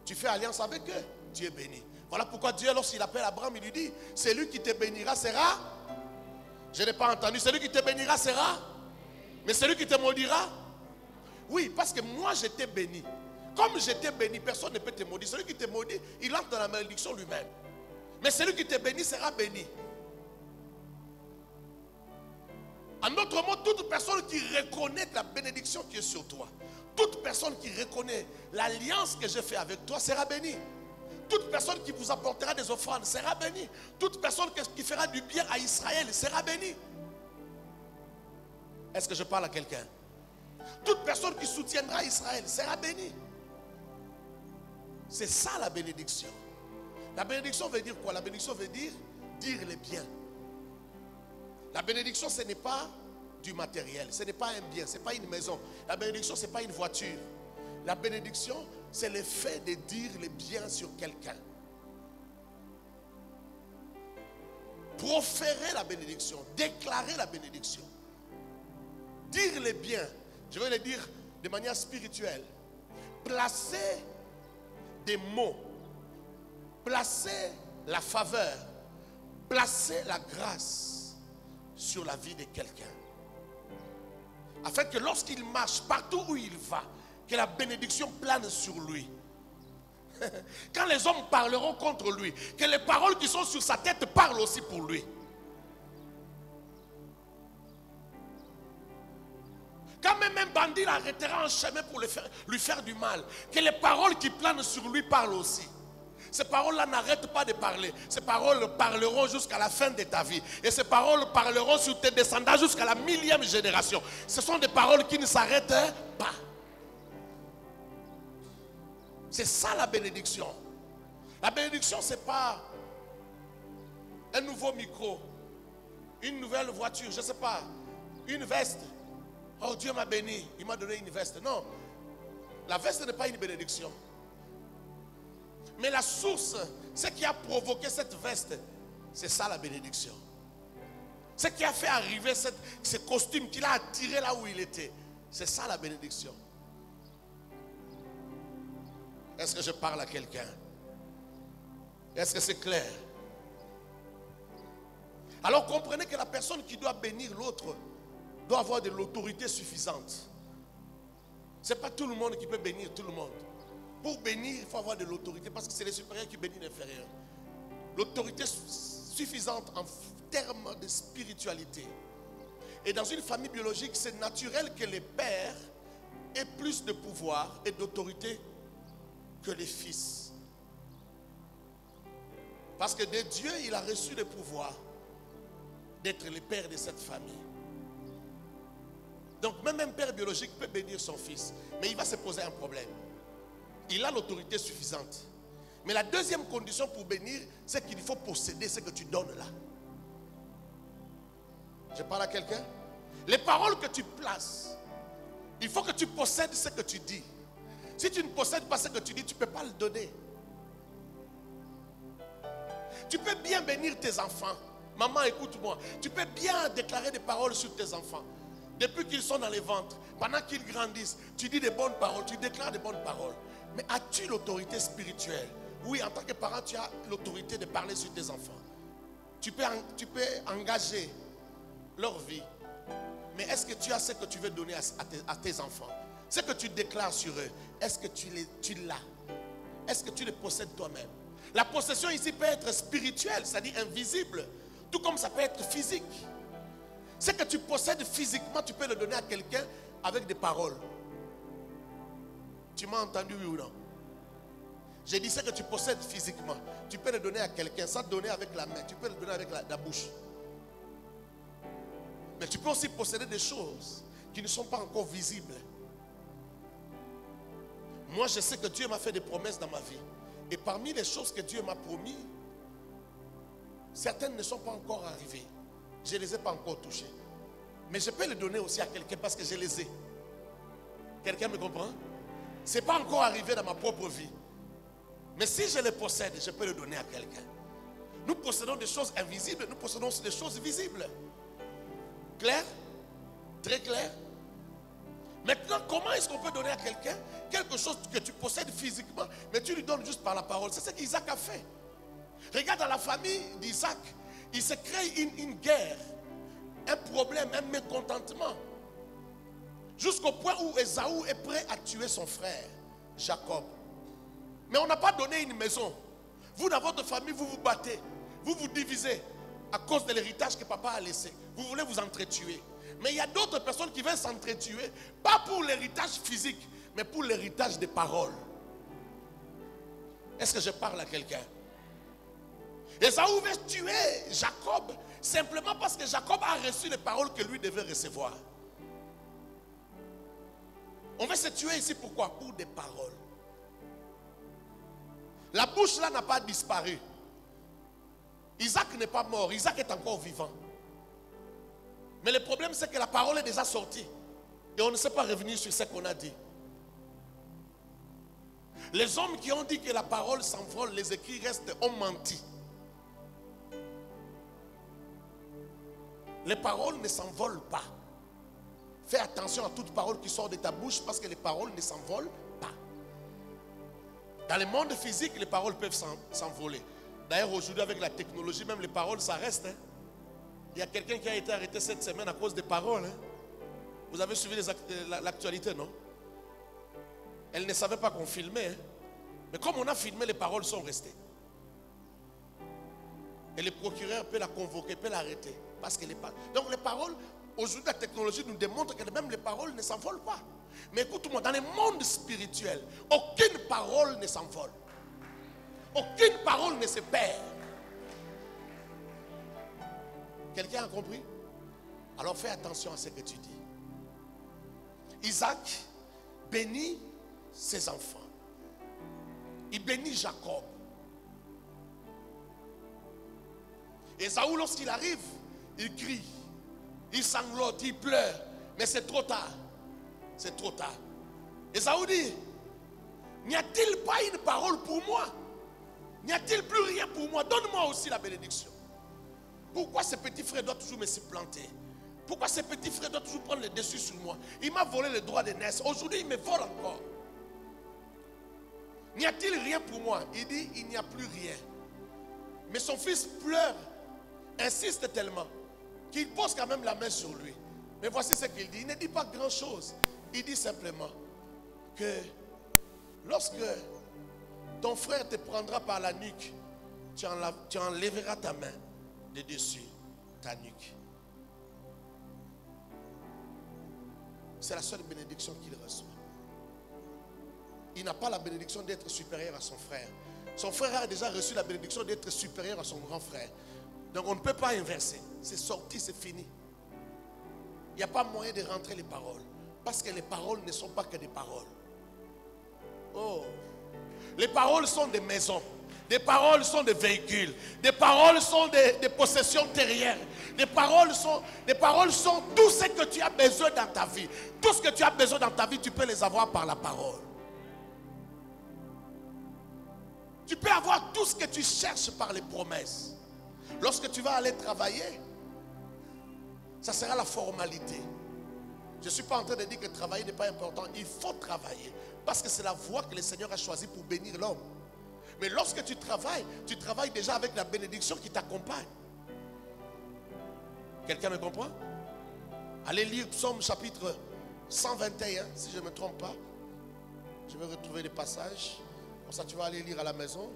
Tu fais alliance avec eux, Dieu bénit. Voilà pourquoi Dieu, lorsqu'il appelle Abraham, il lui dit: celui qui te bénira sera... Je n'ai pas entendu. Celui qui te bénira sera... Mais celui qui te maudira... Oui, parce que moi j'étais béni. Comme j'étais béni, personne ne peut te maudire. Celui qui te maudit, il entre dans la malédiction lui-même. Mais celui qui te bénit sera béni. En d'autres mots, toute personne qui reconnaît la bénédiction qui est sur toi, toute personne qui reconnaît l'alliance que j'ai fait avec toi sera bénie. Toute personne qui vous apportera des offrandes sera bénie. Toute personne qui fera du bien à Israël sera bénie. Est-ce que je parle à quelqu'un? Toute personne qui soutiendra Israël sera bénie. C'est ça la bénédiction. La bénédiction veut dire quoi? La bénédiction veut dire les biens. La bénédiction, ce n'est pas du matériel, ce n'est pas un bien, ce n'est pas une maison. La bénédiction, ce n'est pas une voiture. La bénédiction, c'est le fait de dire les biens sur quelqu'un. Proférer la bénédiction, déclarer la bénédiction. Dire les biens, je vais le dire de manière spirituelle. Placer des mots, placer la faveur, placer la grâce sur la vie de quelqu'un. Afin que lorsqu'il marche partout où il va, que la bénédiction plane sur lui. Quand les hommes parleront contre lui, que les paroles qui sont sur sa tête parlent aussi pour lui. Quand même un bandit l'arrêtera en chemin pour lui faire du mal, que les paroles qui planent sur lui parlent aussi. Ces paroles-là n'arrêtent pas de parler. Ces paroles parleront jusqu'à la fin de ta vie. Et ces paroles parleront sur tes descendants jusqu'à la 1000e génération. Ce sont des paroles qui ne s'arrêtent pas. C'est ça la bénédiction. La bénédiction, ce n'est pas un nouveau micro, une nouvelle voiture, je ne sais pas, une veste. Oh, Dieu m'a béni, il m'a donné une veste. Non, la veste n'est pas une bénédiction. Mais la source, ce qui a provoqué cette veste, c'est ça la bénédiction. Ce qui a fait arriver ce costume qu'il a attiré là où il était, c'est ça la bénédiction. Est-ce que je parle à quelqu'un? Est-ce que c'est clair? Alors comprenez que la personne qui doit bénir l'autre doit avoir de l'autorité suffisante. Ce n'est pas tout le monde qui peut bénir tout le monde. Pour bénir, il faut avoir de l'autorité parce que c'est les supérieurs qui bénissent les inférieurs. L'autorité suffisante en termes de spiritualité. Et dans une famille biologique, c'est naturel que les pères aient plus de pouvoir et d'autorité que les fils. Parce que de Dieu, il a reçu le pouvoir d'être le père de cette famille. Donc même un père biologique peut bénir son fils, mais il va se poser un problème. Il a l'autorité suffisante. Mais la deuxième condition pour bénir, c'est qu'il faut posséder ce que tu donnes là. Je parle à quelqu'un? Les paroles que tu places, il faut que tu possèdes ce que tu dis. Si tu ne possèdes pas ce que tu dis, tu ne peux pas le donner. Tu peux bien bénir tes enfants. Maman, écoute-moi. Tu peux bien déclarer des paroles sur tes enfants. Depuis qu'ils sont dans les ventres, pendant qu'ils grandissent, tu dis des bonnes paroles, tu déclares des bonnes paroles. Mais as-tu l'autorité spirituelle? Oui, en tant que parent, tu as l'autorité de parler sur tes enfants. Tu peux engager leur vie. Mais est-ce que tu as ce que tu veux donner à tes enfants? Ce que tu déclares sur eux, est-ce que tu l'as? Est-ce que tu les possèdes toi-même? La possession ici peut être spirituelle, c'est-à-dire invisible, tout comme ça peut être physique. Ce que tu possèdes physiquement, tu peux le donner à quelqu'un avec des paroles. Tu m'as entendu, oui ou non? J'ai dit ce que tu possèdes physiquement, tu peux le donner à quelqu'un sans donner avec la main, tu peux le donner avec la bouche. Mais tu peux aussi posséder des choses qui ne sont pas encore visibles. Moi, je sais que Dieu m'a fait des promesses dans ma vie. Et parmi les choses que Dieu m'a promis, certaines ne sont pas encore arrivées. Je ne les ai pas encore touchées. Mais je peux les donner aussi à quelqu'un parce que je les ai. Quelqu'un me comprend? Ce n'est pas encore arrivé dans ma propre vie. Mais si je les possède, je peux les donner à quelqu'un. Nous possédons des choses invisibles, nous possédons aussi des choses visibles. Clair? Très clair? Maintenant, comment est-ce qu'on peut donner à quelqu'un quelque chose que tu possèdes physiquement, mais tu lui donnes juste par la parole? C'est ce qu'Isaac a fait. Regarde dans la famille d'Isaac, il se crée une guerre, un problème, un mécontentement. Jusqu'au point où Ésaü est prêt à tuer son frère, Jacob. Mais on n'a pas donné une maison. Vous, dans votre famille, vous vous battez. Vous vous divisez à cause de l'héritage que papa a laissé. Vous voulez vous entretuer. Mais il y a d'autres personnes qui veulent s'entretuer, pas pour l'héritage physique, mais pour l'héritage des paroles. Est-ce que je parle à quelqu'un? Ésaü veut tuer Jacob simplement parce que Jacob a reçu les paroles que lui devait recevoir. On veut se tuer ici pourquoi? Pour des paroles. La bouche là n'a pas disparu. Isaac n'est pas mort, Isaac est encore vivant. Mais le problème c'est que la parole est déjà sortie. Et on ne sait pas revenir sur ce qu'on a dit. Les hommes qui ont dit que la parole s'envole, les écrits restent, ont menti. Les paroles ne s'envolent pas. Fais attention à toute parole qui sort de ta bouche parce que les paroles ne s'envolent pas. Dans le monde physique, les paroles peuvent s'envoler. D'ailleurs, aujourd'hui, avec la technologie, même les paroles, ça reste. Hein. Il y a quelqu'un qui a été arrêté cette semaine à cause des paroles. Hein. Vous avez suivi l'actualité, non? Elle ne savait pas qu'on filmait. Hein. Mais comme on a filmé, les paroles sont restées. Et le procureur peut la convoquer, peut l'arrêter. Parce que donc les paroles, aujourd'hui la technologie nous démontre que même les paroles ne s'envolent pas. Mais écoute-moi, dans le monde spirituel, aucune parole ne s'envole. Aucune parole ne se perd. Quelqu'un a compris? Alors fais attention à ce que tu dis. Isaac bénit ses enfants. Il bénit Jacob. Ésaü, lorsqu'il arrive, il crie, il sanglote, il pleure. Mais c'est trop tard. C'est trop tard. Ésaü dit, n'y a-t-il pas une parole pour moi? N'y a-t-il plus rien pour moi? Donne-moi aussi la bénédiction. Pourquoi ce petit frère doit toujours me supplanter? Pourquoi ce petit frère doit toujours prendre le dessus sur moi? Il m'a volé le droit de naissance. Aujourd'hui, il me vole encore. N'y a-t-il rien pour moi? Il dit, il n'y a plus rien. Mais son fils pleure, insiste tellement, qu'il pose quand même la main sur lui. Mais voici ce qu'il dit. Il ne dit pas grand-chose. Il dit simplement que lorsque ton frère te prendra par la nuque, tu enlèveras ta main de dessus ta nuque. C'est la seule bénédiction qu'il reçoit. Il n'a pas la bénédiction d'être supérieur à son frère. Son frère a déjà reçu la bénédiction d'être supérieur à son grand frère. Donc on ne peut pas inverser. C'est sorti, c'est fini. Il n'y a pas moyen de rentrer les paroles. Parce que les paroles ne sont pas que des paroles. Oh. Les paroles sont des maisons. Des paroles sont des véhicules. Des paroles sont des possessions terrières. Des paroles sont tout ce que tu as besoin dans ta vie. Tout ce que tu as besoin dans ta vie, tu peux les avoir par la parole. Tu peux avoir tout ce que tu cherches par les promesses. Lorsque tu vas aller travailler, ça sera la formalité. Je ne suis pas en train de dire que travailler n'est pas important. Il faut travailler. Parce que c'est la voie que le Seigneur a choisie pour bénir l'homme. Mais lorsque tu travailles déjà avec la bénédiction qui t'accompagne. Quelqu'un me comprend? Allez lire Psaume chapitre 121, si je ne me trompe pas. Je vais retrouver les passages. Pour ça, tu vas aller lire à la maison.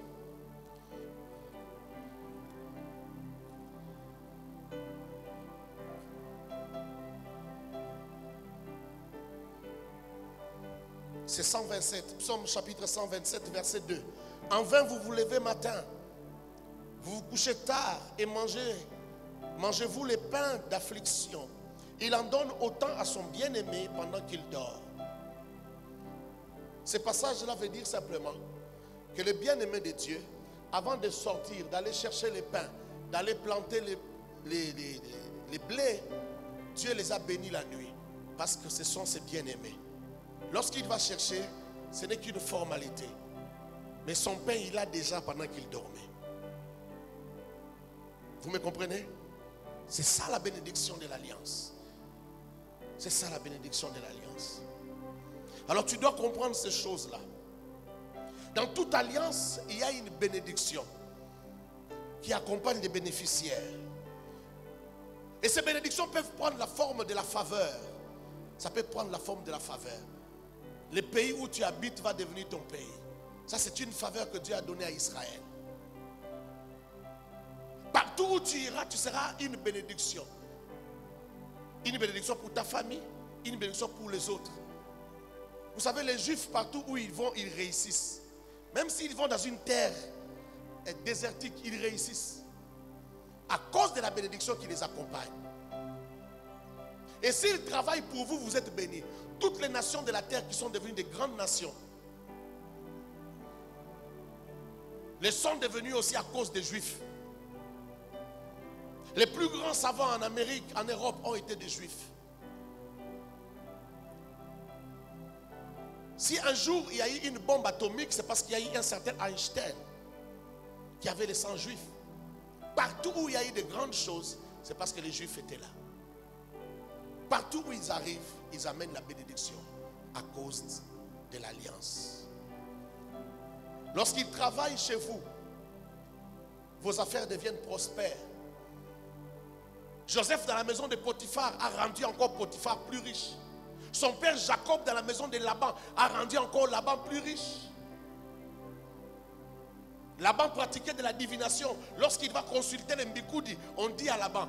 C'est 127, Psaume chapitre 127, verset 2. En vain vous vous levez matin, vous vous couchez tard et mangez-vous les pains d'affliction. Il en donne autant à son bien-aimé pendant qu'il dort. Ce passage-là veut dire simplement que le bien-aimé de Dieu, avant de sortir, d'aller chercher les pains, d'aller planter les blés, Dieu les a bénis la nuit. Parce que ce sont ses bien-aimés. Lorsqu'il va chercher, ce n'est qu'une formalité. Mais son pain, il l'a déjà pendant qu'il dormait. Vous me comprenez? C'est ça la bénédiction de l'alliance. C'est ça la bénédiction de l'alliance. Alors tu dois comprendre ces choses-là. Dans toute alliance, il y a une bénédiction qui accompagne les bénéficiaires. Et ces bénédictions peuvent prendre la forme de la faveur, Ça peut prendre la forme de la faveur. Le pays où tu habites va devenir ton pays. Ça, c'est une faveur que Dieu a donnée à Israël. Partout où tu iras, tu seras une bénédiction. Une bénédiction pour ta famille, une bénédiction pour les autres. Vous savez, les Juifs, partout où ils vont, ils réussissent. Même s'ils vont dans une terre désertique, ils réussissent. À cause de la bénédiction qui les accompagne. Et s'ils travaillent pour vous, vous êtes bénis. Toutes les nations de la terre qui sont devenues des grandes nations, les sont devenues aussi à cause des Juifs. Les plus grands savants en Amérique, en Europe, ont été des Juifs. Si un jour il y a eu une bombe atomique, c'est parce qu'il y a eu un certain Einstein qui avait le sang juif. Partout où il y a eu de grandes choses, c'est parce que les Juifs étaient là. Partout où ils arrivent, ils amènent la bénédiction à cause de l'alliance. Lorsqu'ils travaillent chez vous, vos affaires deviennent prospères. Joseph dans la maison de Potiphar a rendu encore Potiphar plus riche. Son père Jacob dans la maison de Laban a rendu encore Laban plus riche. Laban pratiquait de la divination. Lorsqu'il va consulter les Mbikoudi, on dit à Laban,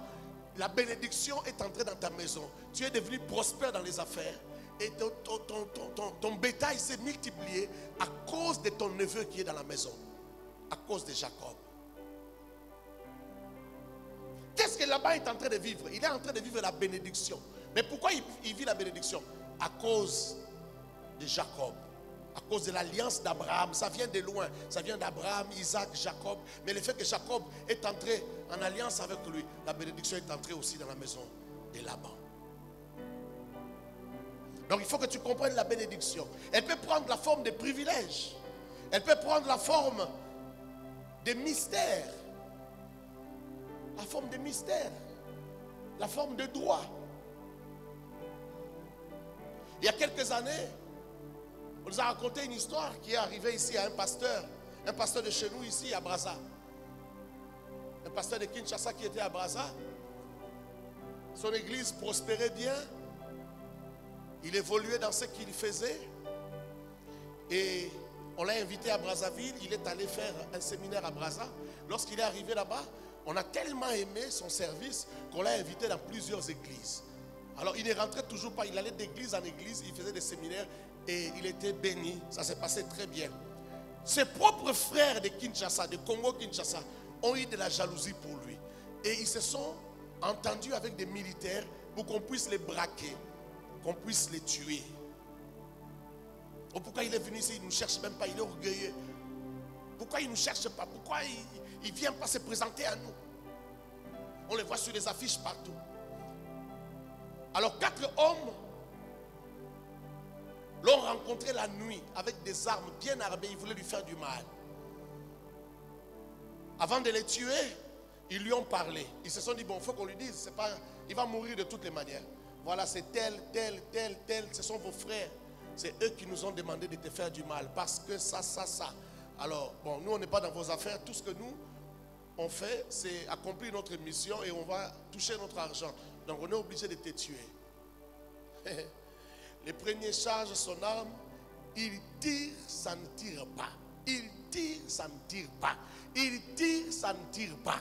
la bénédiction est entrée dans ta maison. Tu es devenu prospère dans les affaires. Et ton bétail s'est multiplié à cause de ton neveu qui est dans la maison. À cause de Jacob. Qu'est-ce que Laban est en train de vivre? Il est en train de vivre la bénédiction. Mais pourquoi il vit la bénédiction? À cause de Jacob. À cause de l'alliance d'Abraham. Ça vient de loin. Ça vient d'Abraham, Isaac, Jacob. Mais le fait que Jacob est entré en alliance avec lui, la bénédiction est entrée aussi dans la maison de Laban. Donc il faut que tu comprennes la bénédiction. Elle peut prendre la forme de privilèges. Elle peut prendre la forme de mystère. La forme de mystère. La forme de droit. Il y a quelques années, on nous a raconté une histoire qui est arrivée ici à un pasteur de chez nous ici à Brazza. Un pasteur de Kinshasa qui était à Brazza. Son église prospérait bien. Il évoluait dans ce qu'il faisait. Et on l'a invité à Brazzaville. Il est allé faire un séminaire à Brazza. Lorsqu'il est arrivé là-bas, on a tellement aimé son service qu'on l'a invité dans plusieurs églises. Alors il ne rentrait toujours pas, il allait d'église en église, il faisait des séminaires et il était béni, ça s'est passé très bien. Ses propres frères de Kinshasa, de Congo-Kinshasa, ont eu de la jalousie pour lui. Et ils se sont entendus avec des militaires pour qu'on puisse les braquer, qu'on puisse les tuer. Pourquoi il est venu ici, il ne nous cherche même pas, il est orgueilleux. Pourquoi il ne nous cherche pas? Pourquoi il ne vient pas se présenter à nous? On les voit sur les affiches partout. Alors 4 hommes l'ont rencontré la nuit avec des armes bien armées. Ils voulaient lui faire du mal. Avant de les tuer, ils lui ont parlé. Ils se sont dit, bon, il faut qu'on lui dise, c'est pas, il va mourir de toutes les manières. Voilà, c'est tel. Ce sont vos frères. C'est eux qui nous ont demandé de te faire du mal. Parce que ça. Alors, bon, nous, on n'est pas dans vos affaires. Tout ce que nous, on fait, c'est accomplir notre mission et on va toucher notre argent. Donc, on est obligé de te tuer. Le premier charge son arme. Il tire, ça ne tire pas. Il tire, ça ne tire pas. Il tire, ça ne tire pas.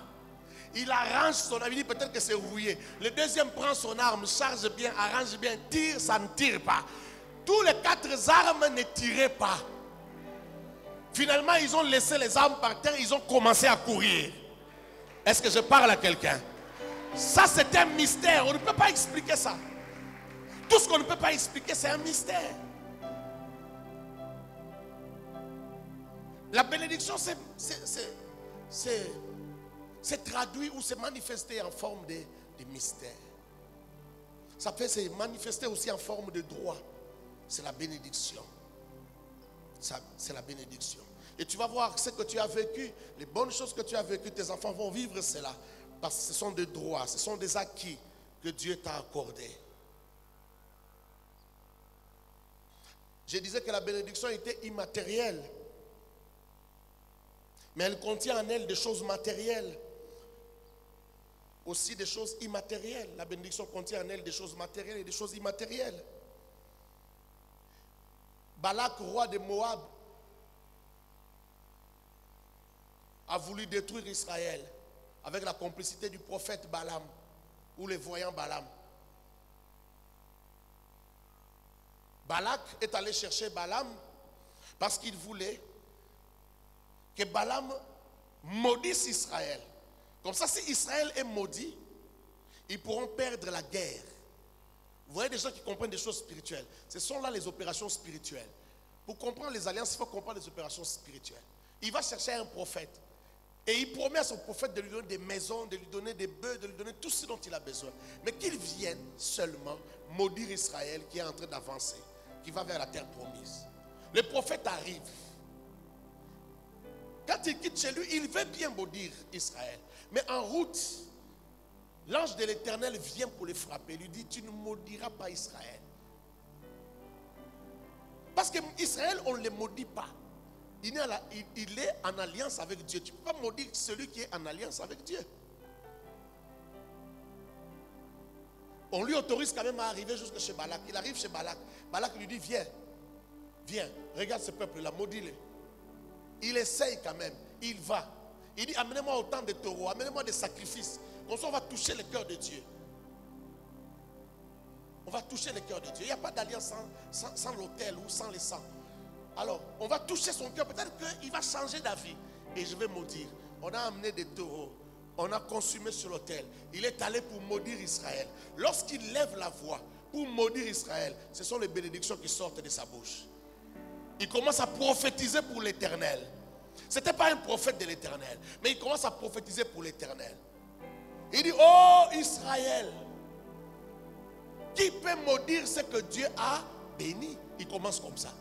Il arrange son arme. Il dit peut-être que c'est rouillé. Le deuxième prend son arme, charge bien, arrange bien, tire, ça ne tire pas. Tous les 4 armes ne tiraient pas. Finalement, ils ont laissé les armes par terre, ils ont commencé à courir. Est-ce que je parle à quelqu'un? Ça, c'est un mystère. On ne peut pas expliquer ça. Tout ce qu'on ne peut pas expliquer, c'est un mystère. La bénédiction, c'est traduit ou c'est manifesté en forme de mystère. Ça peut se manifester aussi en forme de droit. C'est la bénédiction. C'est la bénédiction. Et tu vas voir ce que tu as vécu, les bonnes choses que tu as vécues, tes enfants vont vivre cela. Parce que ce sont des droits, ce sont des acquis que Dieu t'a accordés. Je disais que la bénédiction était immatérielle. Mais elle contient en elle des choses matérielles. Aussi des choses immatérielles. La bénédiction contient en elle des choses matérielles et des choses immatérielles. Balak, roi de Moab, a voulu détruire Israël avec la complicité du prophète Balaam ou les voyants Balaam. Balak est allé chercher Balaam parce qu'il voulait que Balaam maudisse Israël. Comme ça, si Israël est maudit, ils pourront perdre la guerre. Vous voyez des gens qui comprennent des choses spirituelles. Ce sont là les opérations spirituelles. Pour comprendre les alliances, il faut comprendre les opérations spirituelles. Il va chercher un prophète. Et il promet à son prophète de lui donner des maisons, de lui donner des bœufs, de lui donner tout ce dont il a besoin. Mais qu'il vienne seulement maudire Israël qui est en train d'avancer, qui va vers la terre promise. Le prophète arrive. Quand il quitte chez lui, il veut bien maudire Israël. Mais en route, l'ange de l'Éternel vient pour le frapper. Il lui dit, tu ne maudiras pas Israël. Parce qu'Israël, on ne le maudit pas. Il est en alliance avec Dieu. Tu ne peux pas maudire celui qui est en alliance avec Dieu. On lui autorise quand même à arriver jusque chez Balak. Il arrive chez Balak. Balak lui dit, viens, viens, regarde ce peuple-là, maudis-le. Il essaye quand même, il va. Il dit, amenez-moi autant de taureaux, amenez-moi des sacrifices. Comme ça, on va toucher le cœur de Dieu. On va toucher le cœur de Dieu. Il n'y a pas d'alliance sans l'autel ou sans le sang. Alors, on va toucher son cœur. Peut-être qu'il va changer d'avis. Et je vais maudire. On a amené des taureaux. On a consumé sur l'autel. Il est allé pour maudire Israël. Lorsqu'il lève la voix pour maudire Israël, ce sont les bénédictions qui sortent de sa bouche. Il commence à prophétiser pour l'Éternel. Ce n'était pas un prophète de l'Éternel, mais il commence à prophétiser pour l'Éternel. Il dit, oh Israël, qui peut maudire ce que Dieu a béni? Il commence comme ça.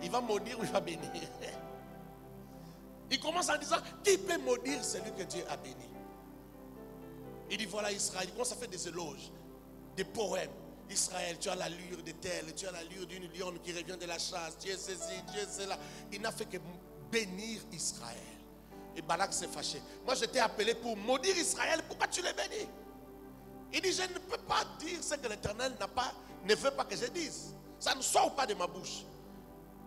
Il va maudire ou il va bénir? Il commence en disant, qui peut maudire celui que Dieu a béni? Il dit, voilà Israël. Il commence à faire des éloges, des poèmes. Israël, tu as l'allure de tel, tu as l'allure d'une lionne qui revient de la chasse, tu es ceci, tu es cela. Il n'a fait que bénir Israël. Et Balak s'est fâché. Moi je t'ai appelé pour maudire Israël, pourquoi tu les bénis? Il dit, je ne peux pas dire ce que l'Éternel ne veut pas que je dise. Ça ne sort pas de ma bouche.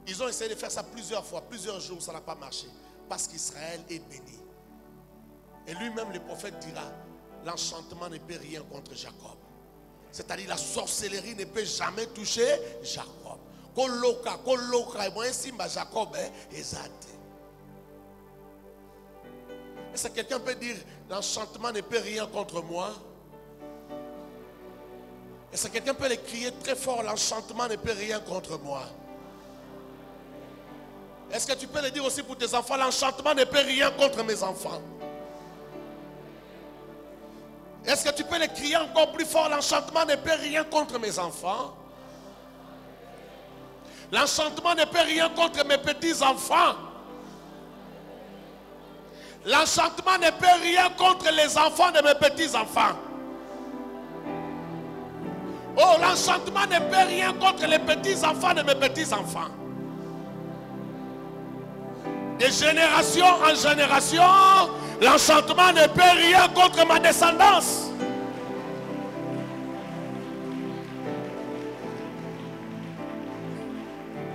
Ils ont essayé de faire ça plusieurs fois, plusieurs jours, ça n'a pas marché. Parce qu'Israël est béni. Et lui-même, le prophète dira, l'enchantement ne peut rien contre Jacob. C'est-à-dire la sorcellerie ne peut jamais toucher Jacob. Jacob est exact. Est-ce que quelqu'un peut dire l'enchantement ne peut rien contre moi? Est-ce que quelqu'un peut le crier très fort, l'enchantement ne peut rien contre moi? Est-ce que tu peux le dire aussi pour tes enfants, l'enchantement ne peut rien contre mes enfants? Est-ce que tu peux le crier encore plus fort, l'enchantement ne peut rien contre mes enfants? L'enchantement ne peut rien contre mes petits-enfants. L'enchantement ne peut rien contre les enfants de mes petits-enfants. Oh, l'enchantement ne peut rien contre les petits-enfants de mes petits-enfants. De génération en génération, l'enchantement ne peut rien contre ma descendance.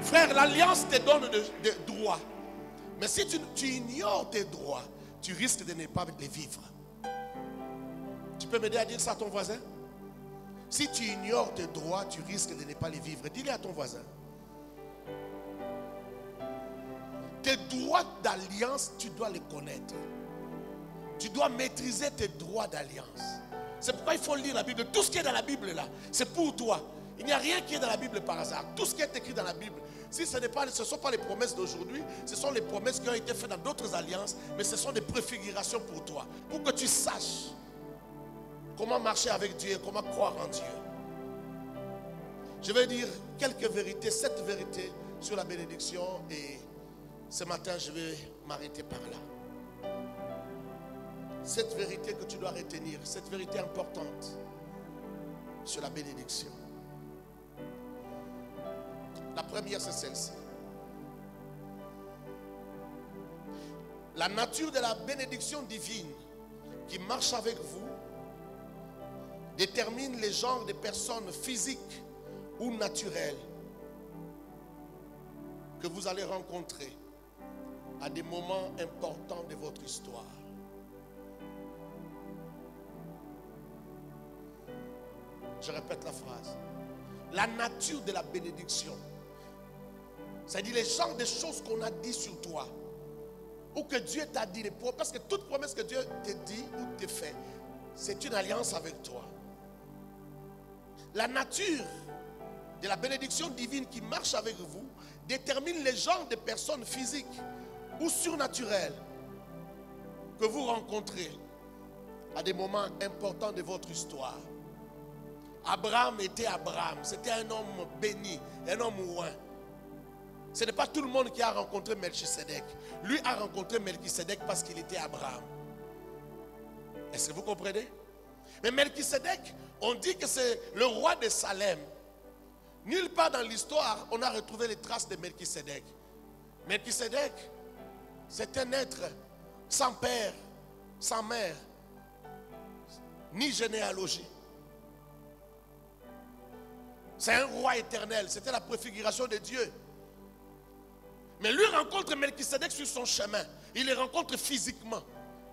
Frère, l'alliance te donne des droits. Mais si tu ignores tes droits, tu risques de ne pas les vivre. Tu peux m'aider à dire ça à ton voisin? Si tu ignores tes droits, tu risques de ne pas les vivre. Dis-le à ton voisin. Tes droits d'alliance, tu dois les connaître. Tu dois maîtriser tes droits d'alliance. C'est pourquoi il faut lire la Bible. Tout ce qui est dans la Bible là, c'est pour toi. Il n'y a rien qui est dans la Bible par hasard. Tout ce qui est écrit dans la Bible, si ce ne sont pas les promesses d'aujourd'hui, ce sont les promesses qui ont été faites dans d'autres alliances, mais ce sont des préfigurations pour toi. Pour que tu saches comment marcher avec Dieu et comment croire en Dieu. Je vais dire quelques vérités, 7 vérités sur la bénédiction, et ce matin je vais m'arrêter par là. 7 vérités que tu dois retenir, 7 vérités importantes sur la bénédiction. La première, c'est celle-ci. La nature de la bénédiction divine qui marche avec vous détermine les genres de personnes physiques ou naturelles que vous allez rencontrer à des moments importants de votre histoire. Je répète la phrase. La nature de la bénédiction, c'est-à-dire les genres de choses qu'on a dit sur toi, ou que Dieu t'a dit, parce que toute promesse que Dieu te dit ou te fait, c'est une alliance avec toi. La nature de la bénédiction divine qui marche avec vous détermine les genres de personnes physiques ou surnaturelles que vous rencontrez à des moments importants de votre histoire. Abraham était Abraham, c'était un homme béni, un homme ouin. Ce n'est pas tout le monde qui a rencontré Melchisedec. Lui a rencontré Melchisedec parce qu'il était Abraham. Est-ce que vous comprenez? Mais Melchisedec, on dit que c'est le roi de Salem. Nulle part dans l'histoire, on a retrouvé les traces de Melchisedec. Melchisedec, c'est un être sans père, sans mère, ni généalogie. C'est un roi éternel, c'était la préfiguration de Dieu. Mais lui rencontre Melchisedec sur son chemin. Il les rencontre physiquement.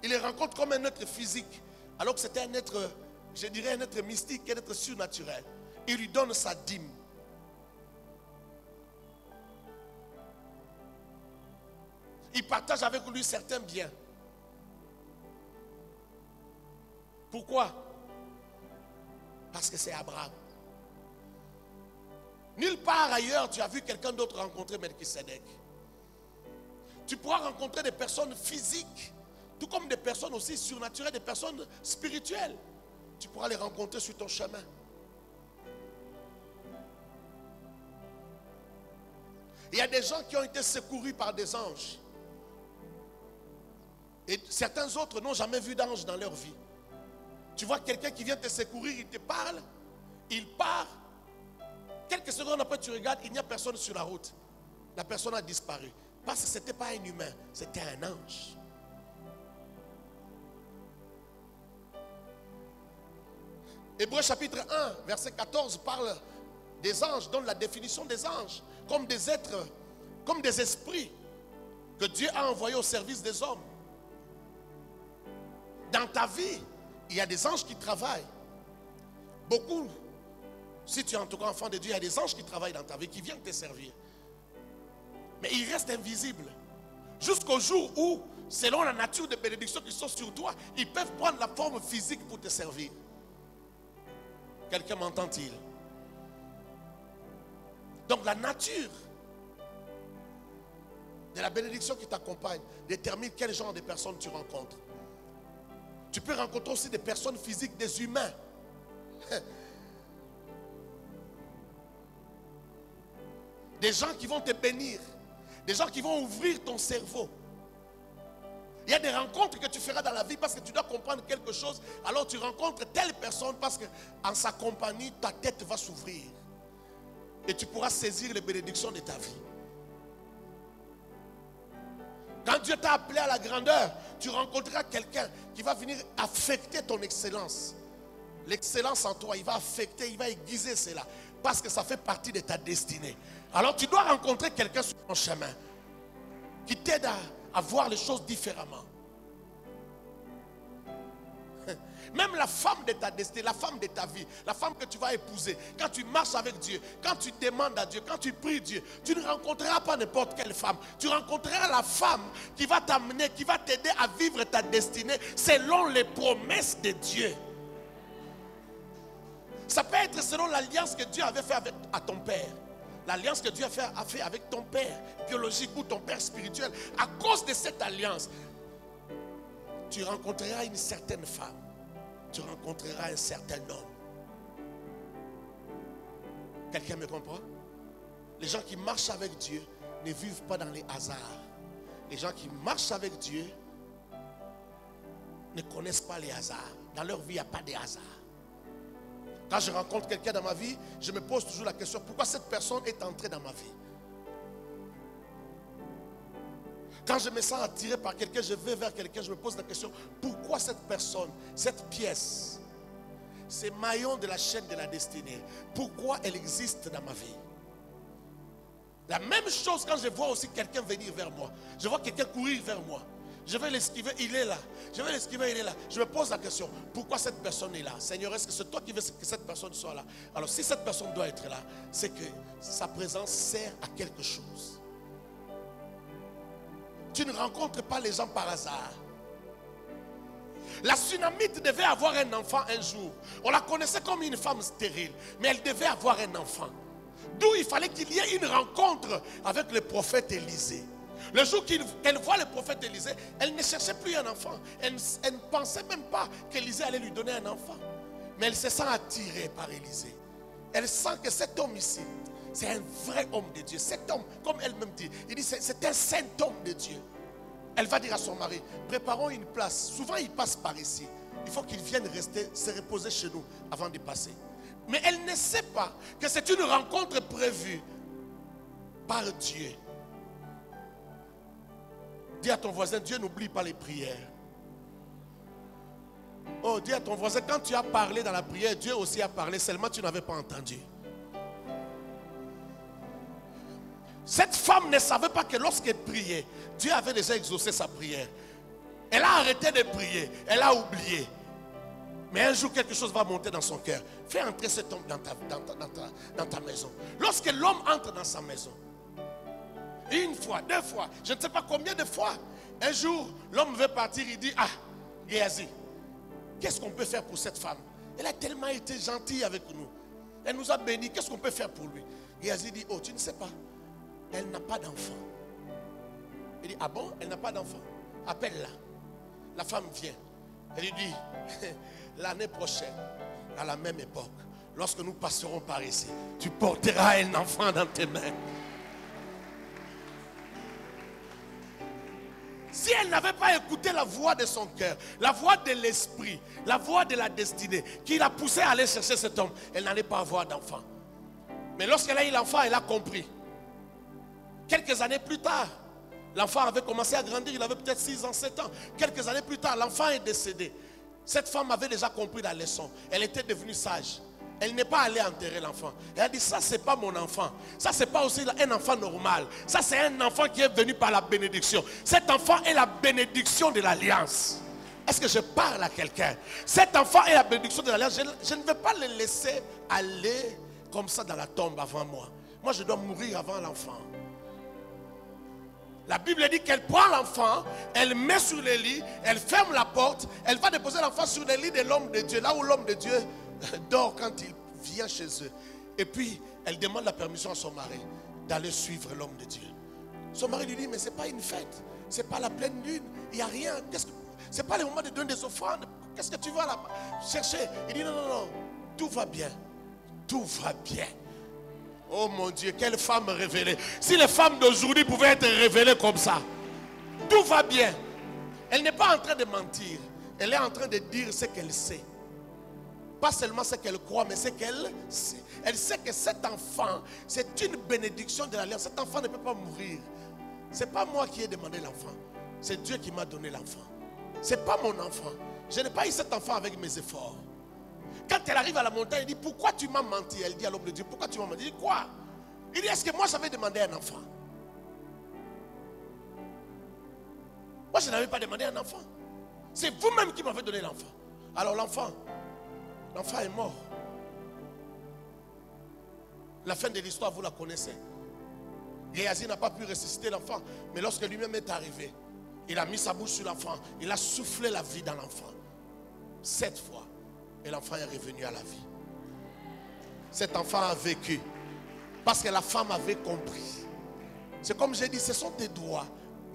Il les rencontre comme un être physique. Alors que c'était un être, je dirais un être mystique, un être surnaturel. Il lui donne sa dîme. Il partage avec lui certains biens. Pourquoi? Parce que c'est Abraham. Nulle part ailleurs tu as vu quelqu'un d'autre rencontrer Melchisedec. Tu pourras rencontrer des personnes physiques, tout comme des personnes aussi surnaturelles, des personnes spirituelles. Tu pourras les rencontrer sur ton chemin. Il y a des gens qui ont été secourus par des anges. Et certains autres n'ont jamais vu d'ange dans leur vie. Tu vois quelqu'un qui vient te secourir, il te parle, il part. Quelques secondes après, tu regardes, il n'y a personne sur la route. La personne a disparu. Parce que ce n'était pas un humain, c'était un ange. Hébreux chapitre 1, verset 14 parle des anges, donne la définition des anges comme des êtres, comme des esprits que Dieu a envoyés au service des hommes. Dans ta vie, il y a des anges qui travaillent. Beaucoup, si tu es en tout cas enfant de Dieu, il y a des anges qui travaillent dans ta vie, qui viennent te servir. Mais ils restent invisibles. Jusqu'au jour où, selon la nature des bénédictions qui sont sur toi, ils peuvent prendre la forme physique pour te servir. Quelqu'un m'entend-il? Donc la nature de la bénédiction qui t'accompagne détermine quel genre de personnes tu rencontres. Tu peux rencontrer aussi des personnes physiques, des humains. Des gens qui vont te bénir. Des gens qui vont ouvrir ton cerveau. Il y a des rencontres que tu feras dans la vie parce que tu dois comprendre quelque chose. Alors tu rencontres telle personne parce qu'en sa compagnie, ta tête va s'ouvrir. Et tu pourras saisir les bénédictions de ta vie. Quand Dieu t'a appelé à la grandeur, tu rencontreras quelqu'un qui va venir affecter ton excellence. L'excellence en toi, il va affecter, il va aiguiser cela. Parce que ça fait partie de ta destinée. Alors tu dois rencontrer quelqu'un sur ton chemin qui t'aide à voir les choses différemment. Même la femme de ta destinée, la femme de ta vie, la femme que tu vas épouser, quand tu marches avec Dieu, quand tu demandes à Dieu, quand tu pries Dieu, tu ne rencontreras pas n'importe quelle femme. Tu rencontreras la femme qui va t'amener, qui va t'aider à vivre ta destinée selon les promesses de Dieu. Ça peut être selon l'alliance que Dieu avait fait à ton père. L'alliance que Dieu a fait avec ton père biologique ou ton père spirituel. À cause de cette alliance, tu rencontreras une certaine femme. Tu rencontreras un certain homme. Quelqu'un me comprend? Les gens qui marchent avec Dieu ne vivent pas dans les hasards. Les gens qui marchent avec Dieu ne connaissent pas les hasards. Dans leur vie, il n'y a pas de hasard. Quand je rencontre quelqu'un dans ma vie, je me pose toujours la question, pourquoi cette personne est entrée dans ma vie? Quand je me sens attiré par quelqu'un, je vais vers quelqu'un, je me pose la question, pourquoi cette personne, cette pièce, ces maillons de la chaîne de la destinée, pourquoi elle existe dans ma vie? La même chose quand je vois aussi quelqu'un venir vers moi. Je vois quelqu'un courir vers moi. Je vais l'esquiver, il est là. Je vais l'esquiver, il est là. Je me pose la question, pourquoi cette personne est là? Seigneur, est-ce que c'est toi qui veux que cette personne soit là? Alors si cette personne doit être là, c'est que sa présence sert à quelque chose. Tu ne rencontres pas les gens par hasard. La Sunamite devait avoir un enfant un jour. On la connaissait comme une femme stérile, mais elle devait avoir un enfant. D'où il fallait qu'il y ait une rencontre avec le prophète Élisée. Le jour qu'elle voit le prophète Élisée, elle ne cherchait plus un enfant. Elle ne pensait même pas qu'Élisée allait lui donner un enfant. Mais elle se sent attirée par Élisée. Elle sent que cet homme ici, c'est un vrai homme de Dieu. Cet homme, comme elle-même dit, il dit c'est un saint homme de Dieu. Elle va dire à son mari, préparons une place. Souvent il passe par ici. Il faut qu'il vienne rester, se reposer chez nous avant de passer. Mais elle ne sait pas que c'est une rencontre prévue par Dieu. Dis à ton voisin, Dieu n'oublie pas les prières. Oh, dis à ton voisin, quand tu as parlé dans la prière, Dieu aussi a parlé, seulement tu n'avais pas entendu. Cette femme ne savait pas que lorsqu'elle priait, Dieu avait déjà exaucé sa prière. Elle a arrêté de prier, elle a oublié. Mais un jour, quelque chose va monter dans son cœur. Fais entrer cet homme dans ta maison. Lorsque l'homme entre dans sa maison, une fois, deux fois, je ne sais pas combien de fois, un jour, l'homme veut partir, il dit, ah, Géasi, qu'est-ce qu'on peut faire pour cette femme? Elle a tellement été gentille avec nous. Elle nous a bénis, qu'est-ce qu'on peut faire pour lui? Géasi dit, oh, tu ne sais pas, elle n'a pas d'enfant. Il dit, ah bon, elle n'a pas d'enfant? Appelle-la. La femme vient. Elle lui dit, l'année prochaine, à la même époque, lorsque nous passerons par ici, tu porteras un enfant dans tes mains. Si elle n'avait pas écouté la voix de son cœur, la voix de l'esprit, la voix de la destinée, qui l'a poussée à aller chercher cet homme, elle n'allait pas avoir d'enfant. Mais lorsqu'elle a eu l'enfant, elle a compris. Quelques années plus tard, l'enfant avait commencé à grandir, il avait peut-être 6 ans, 7 ans. Quelques années plus tard, l'enfant est décédé. Cette femme avait déjà compris la leçon. Elle était devenue sage. Elle n'est pas allée enterrer l'enfant. Elle a dit, ça c'est pas mon enfant. Ça c'est pas aussi un enfant normal. Ça c'est un enfant qui est venu par la bénédiction. Cet enfant est la bénédiction de l'alliance. Est-ce que je parle à quelqu'un? Cet enfant est la bénédiction de l'alliance. Je ne vais pas le laisser aller comme ça dans la tombe avant moi. Moi je dois mourir avant l'enfant. La Bible dit qu'elle prend l'enfant, elle met sur le lit, elle ferme la porte, elle va déposer l'enfant sur le lit de l'homme de Dieu, là où l'homme de Dieu dort quand il vient chez eux. Et puis, elle demande la permission à son mari d'aller suivre l'homme de Dieu. Son mari lui dit, mais ce n'est pas une fête, ce n'est pas la pleine lune, il n'y a rien. Ce n'est pas le moment de donner des offrandes. Qu'est-ce que tu vas là chercher? Il dit, non, non, non, tout va bien. Tout va bien. Oh mon Dieu, quelle femme révélée. Si les femmes d'aujourd'hui pouvaient être révélées comme ça, tout va bien. Elle n'est pas en train de mentir. Elle est en train de dire ce qu'elle sait. Pas seulement ce qu'elle croit, mais ce qu'elle sait. Elle sait que cet enfant, c'est une bénédiction de l'alliance. Cet enfant ne peut pas mourir. Ce n'est pas moi qui ai demandé l'enfant. C'est Dieu qui m'a donné l'enfant. Ce n'est pas mon enfant. Je n'ai pas eu cet enfant avec mes efforts. Quand elle arrive à la montagne, elle dit, pourquoi tu m'as menti? Elle dit à l'homme de Dieu, pourquoi tu m'as menti? Il dit, quoi? Il dit, est-ce que moi j'avais demandé un enfant? Moi je n'avais pas demandé un enfant. C'est vous-même qui m'avez donné l'enfant. Alors l'enfant est mort. La fin de l'histoire, vous la connaissez. Géasi n'a pas pu ressusciter l'enfant. Mais lorsque lui-même est arrivé, il a mis sa bouche sur l'enfant. Il a soufflé la vie dans l'enfant. 7 fois. Et l'enfant est revenu à la vie. Cet enfant a vécu. Parce que la femme avait compris. C'est comme j'ai dit, ce sont tes droits.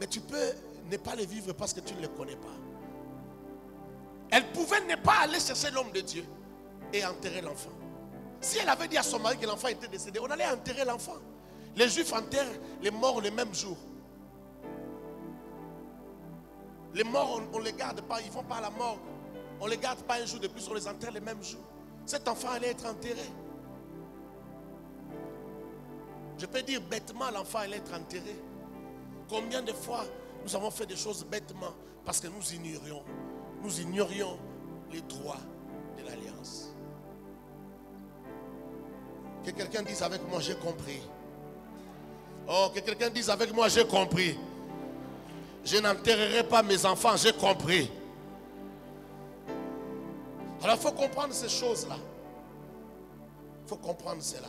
Mais tu peux ne pas les vivre parce que tu ne les connais pas. Elle pouvait ne pas aller chercher l'homme de Dieu et enterrer l'enfant. Si elle avait dit à son mari que l'enfant était décédé, on allait enterrer l'enfant. Les Juifs enterrent les morts le même jour. Les morts, on ne les garde pas, ils ne vont pas à la morgue. On ne les garde pas un jour de plus, on les enterre le même jour. Cet enfant allait être enterré. Je peux dire bêtement, l'enfant allait être enterré. Combien de fois nous avons fait des choses bêtement parce que nous ignorions les droits de l'alliance. Que quelqu'un dise avec moi, j'ai compris. Oh, que quelqu'un dise avec moi, j'ai compris. Je n'enterrerai pas mes enfants, j'ai compris. Alors il faut comprendre ces choses-là. Il faut comprendre cela.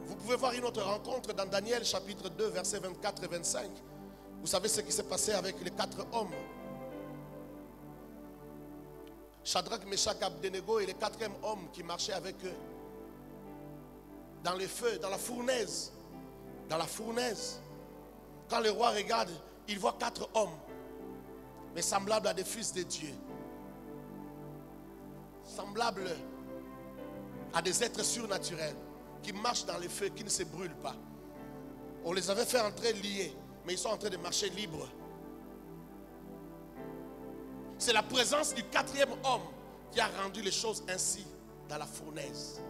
Vous pouvez voir une autre rencontre dans Daniel chapitre 2 versets 24 et 25. Vous savez ce qui s'est passé avec les 4 hommes. Shadrach, Meshach, Abednego et les 4e hommes qui marchaient avec eux. Dans le feu, dans la fournaise. Dans la fournaise. Quand le roi regarde, il voit 4 hommes. Mais semblables à des fils de Dieu. Semblables à des êtres surnaturels. Qui marchent dans le feu, qui ne se brûlent pas. On les avait fait entrer liés. Mais ils sont en train de marcher libres. C'est la présence du 4e homme qui a rendu les choses ainsi dans la fournaise.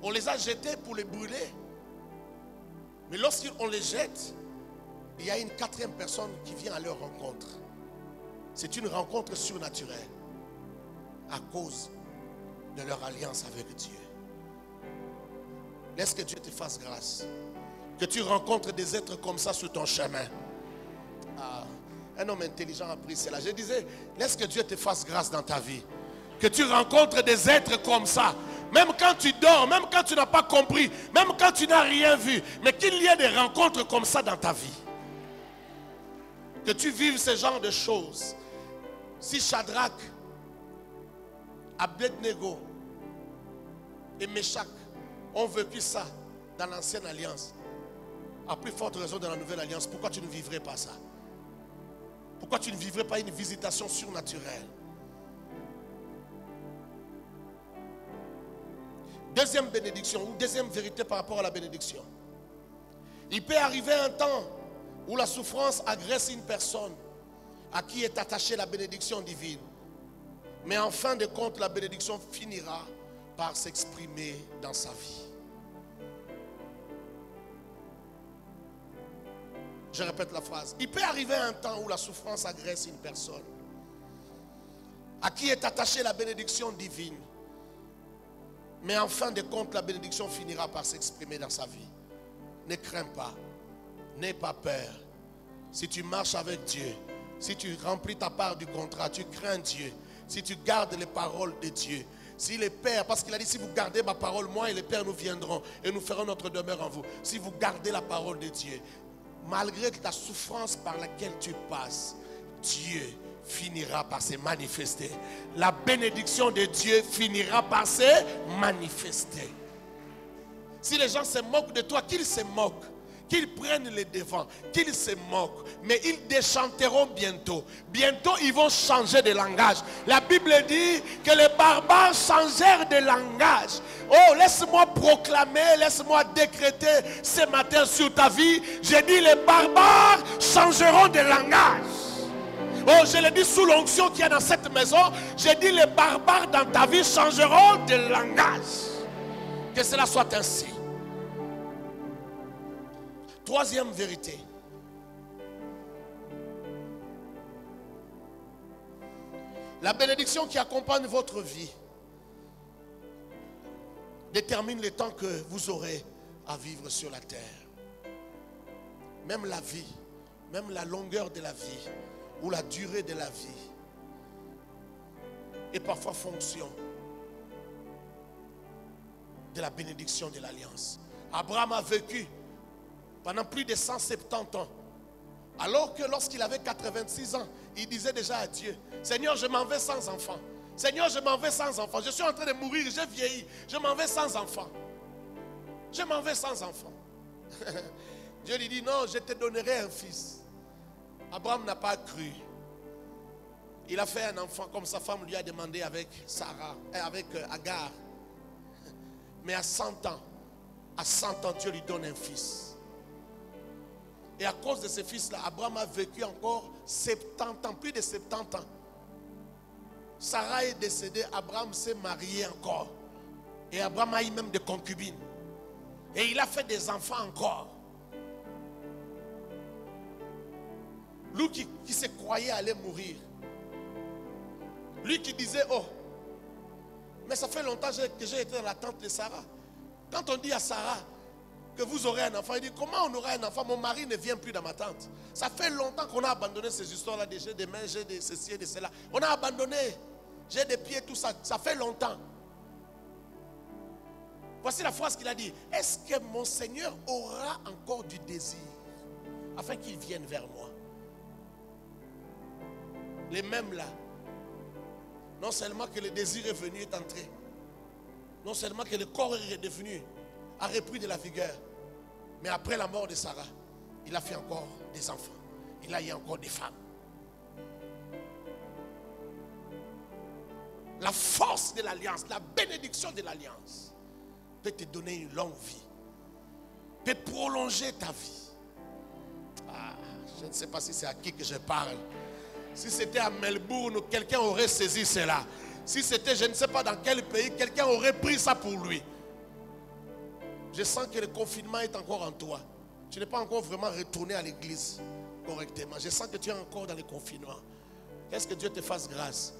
On les a jetés pour les brûler. Mais lorsqu'on les jette, il y a une 4e personne qui vient à leur rencontre. C'est une rencontre surnaturelle à cause de leur alliance avec Dieu. Laisse que Dieu te fasse grâce. Que tu rencontres des êtres comme ça sur ton chemin. Ah, un homme intelligent a pris cela. Je disais, laisse que Dieu te fasse grâce dans ta vie. Que tu rencontres des êtres comme ça. Même quand tu dors, même quand tu n'as pas compris, même quand tu n'as rien vu. Mais qu'il y ait des rencontres comme ça dans ta vie. Que tu vives ce genre de choses. Si Shadrach, Abednego et Meshach ont vécu ça dans l'ancienne alliance, à plus forte raison dans la nouvelle alliance, pourquoi tu ne vivrais pas ça? Pourquoi tu ne vivrais pas une visitation surnaturelle? Deuxième bénédiction, ou deuxième vérité par rapport à la bénédiction. Il peut arriver un temps où la souffrance agresse une personne à qui est attachée la bénédiction divine. Mais en fin de compte, la bénédiction finira par s'exprimer dans sa vie. Je répète la phrase. Il peut arriver un temps où la souffrance agresse une personne à qui est attachée la bénédiction divine. Mais en fin de compte, la bénédiction finira par s'exprimer dans sa vie. Ne crains pas. N'aie pas peur. Si tu marches avec Dieu, si tu remplis ta part du contrat, tu crains Dieu. Si tu gardes les paroles de Dieu. Si les pères, parce qu'il a dit, si vous gardez ma parole, moi et les pères nous viendrons et nous ferons notre demeure en vous. Si vous gardez la parole de Dieu, malgré la souffrance par laquelle tu passes, Dieu finira par se manifester. La bénédiction de Dieu finira par se manifester. Si les gens se moquent de toi, qu'ils se moquent, qu'ils prennent les devants, qu'ils se moquent, mais ils déchanteront bientôt. Bientôt, ils vont changer de langage. La Bible dit que les barbares changèrent de langage. Oh, laisse-moi proclamer, laisse-moi décréter ce matin sur ta vie. J'ai dit, les barbares changeront de langage. Oh, je l'ai dit sous l'onction qu'il y a dans cette maison. J'ai dit, les barbares dans ta vie changeront de langage. Que cela soit ainsi. Troisième vérité. La bénédiction qui accompagne votre vie détermine le temps que vous aurez à vivre sur la terre. Même la vie, même la longueur de la vie ou la durée de la vie est parfois fonction de la bénédiction de l'alliance. Abraham a vécu pendant plus de 170 ans. Alors que lorsqu'il avait 86 ans, il disait déjà à Dieu, Seigneur, je m'en vais sans enfant. Seigneur, je m'en vais sans enfant. Je suis en train de mourir, j'ai vieilli. Je m'en vais sans enfant. Je m'en vais sans enfant. Dieu lui dit, non, je te donnerai un fils. Abraham n'a pas cru. Il a fait un enfant comme sa femme lui a demandé avec Sarah, avec Agar. Mais à 100 ans, Dieu lui donne un fils. Et à cause de ce fils-là, Abraham a vécu encore 70 ans, plus de 70 ans. Sarah est décédée, Abraham s'est marié encore. Et Abraham a eu même des concubines. Et il a fait des enfants encore. Lui qui se croyait aller mourir. Lui qui disait, oh, mais ça fait longtemps que j'ai été dans la tente de Sarah. Quand on dit à Sarah que vous aurez un enfant, il dit, comment on aura un enfant? Mon mari ne vient plus dans ma tente. Ça fait longtemps qu'on a abandonné ces histoires-là. J'ai des mains, j'ai des ceci et de cela. On a abandonné. J'ai des pieds, tout ça. Ça fait longtemps. Voici la phrase qu'il a dit. Est-ce que mon Seigneur aura encore du désir afin qu'il vienne vers moi? Les mêmes là. Non seulement que le désir est venu, est entré. Non seulement que le corps est redevenu, a repris de la vigueur. Mais après la mort de Sarah, il a fait encore des enfants. Il a eu encore des femmes. La force de l'alliance, la bénédiction de l'alliance peut te donner une longue vie. Peut prolonger ta vie. Ah, je ne sais pas si c'est à qui que je parle. Si c'était à Melbourne, quelqu'un aurait saisi cela. Si c'était je ne sais pas dans quel pays, quelqu'un aurait pris ça pour lui. Je sens que le confinement est encore en toi. Tu n'es pas encore vraiment retourné à l'église correctement. Je sens que tu es encore dans le confinement. Qu'est-ce que Dieu te fasse grâce.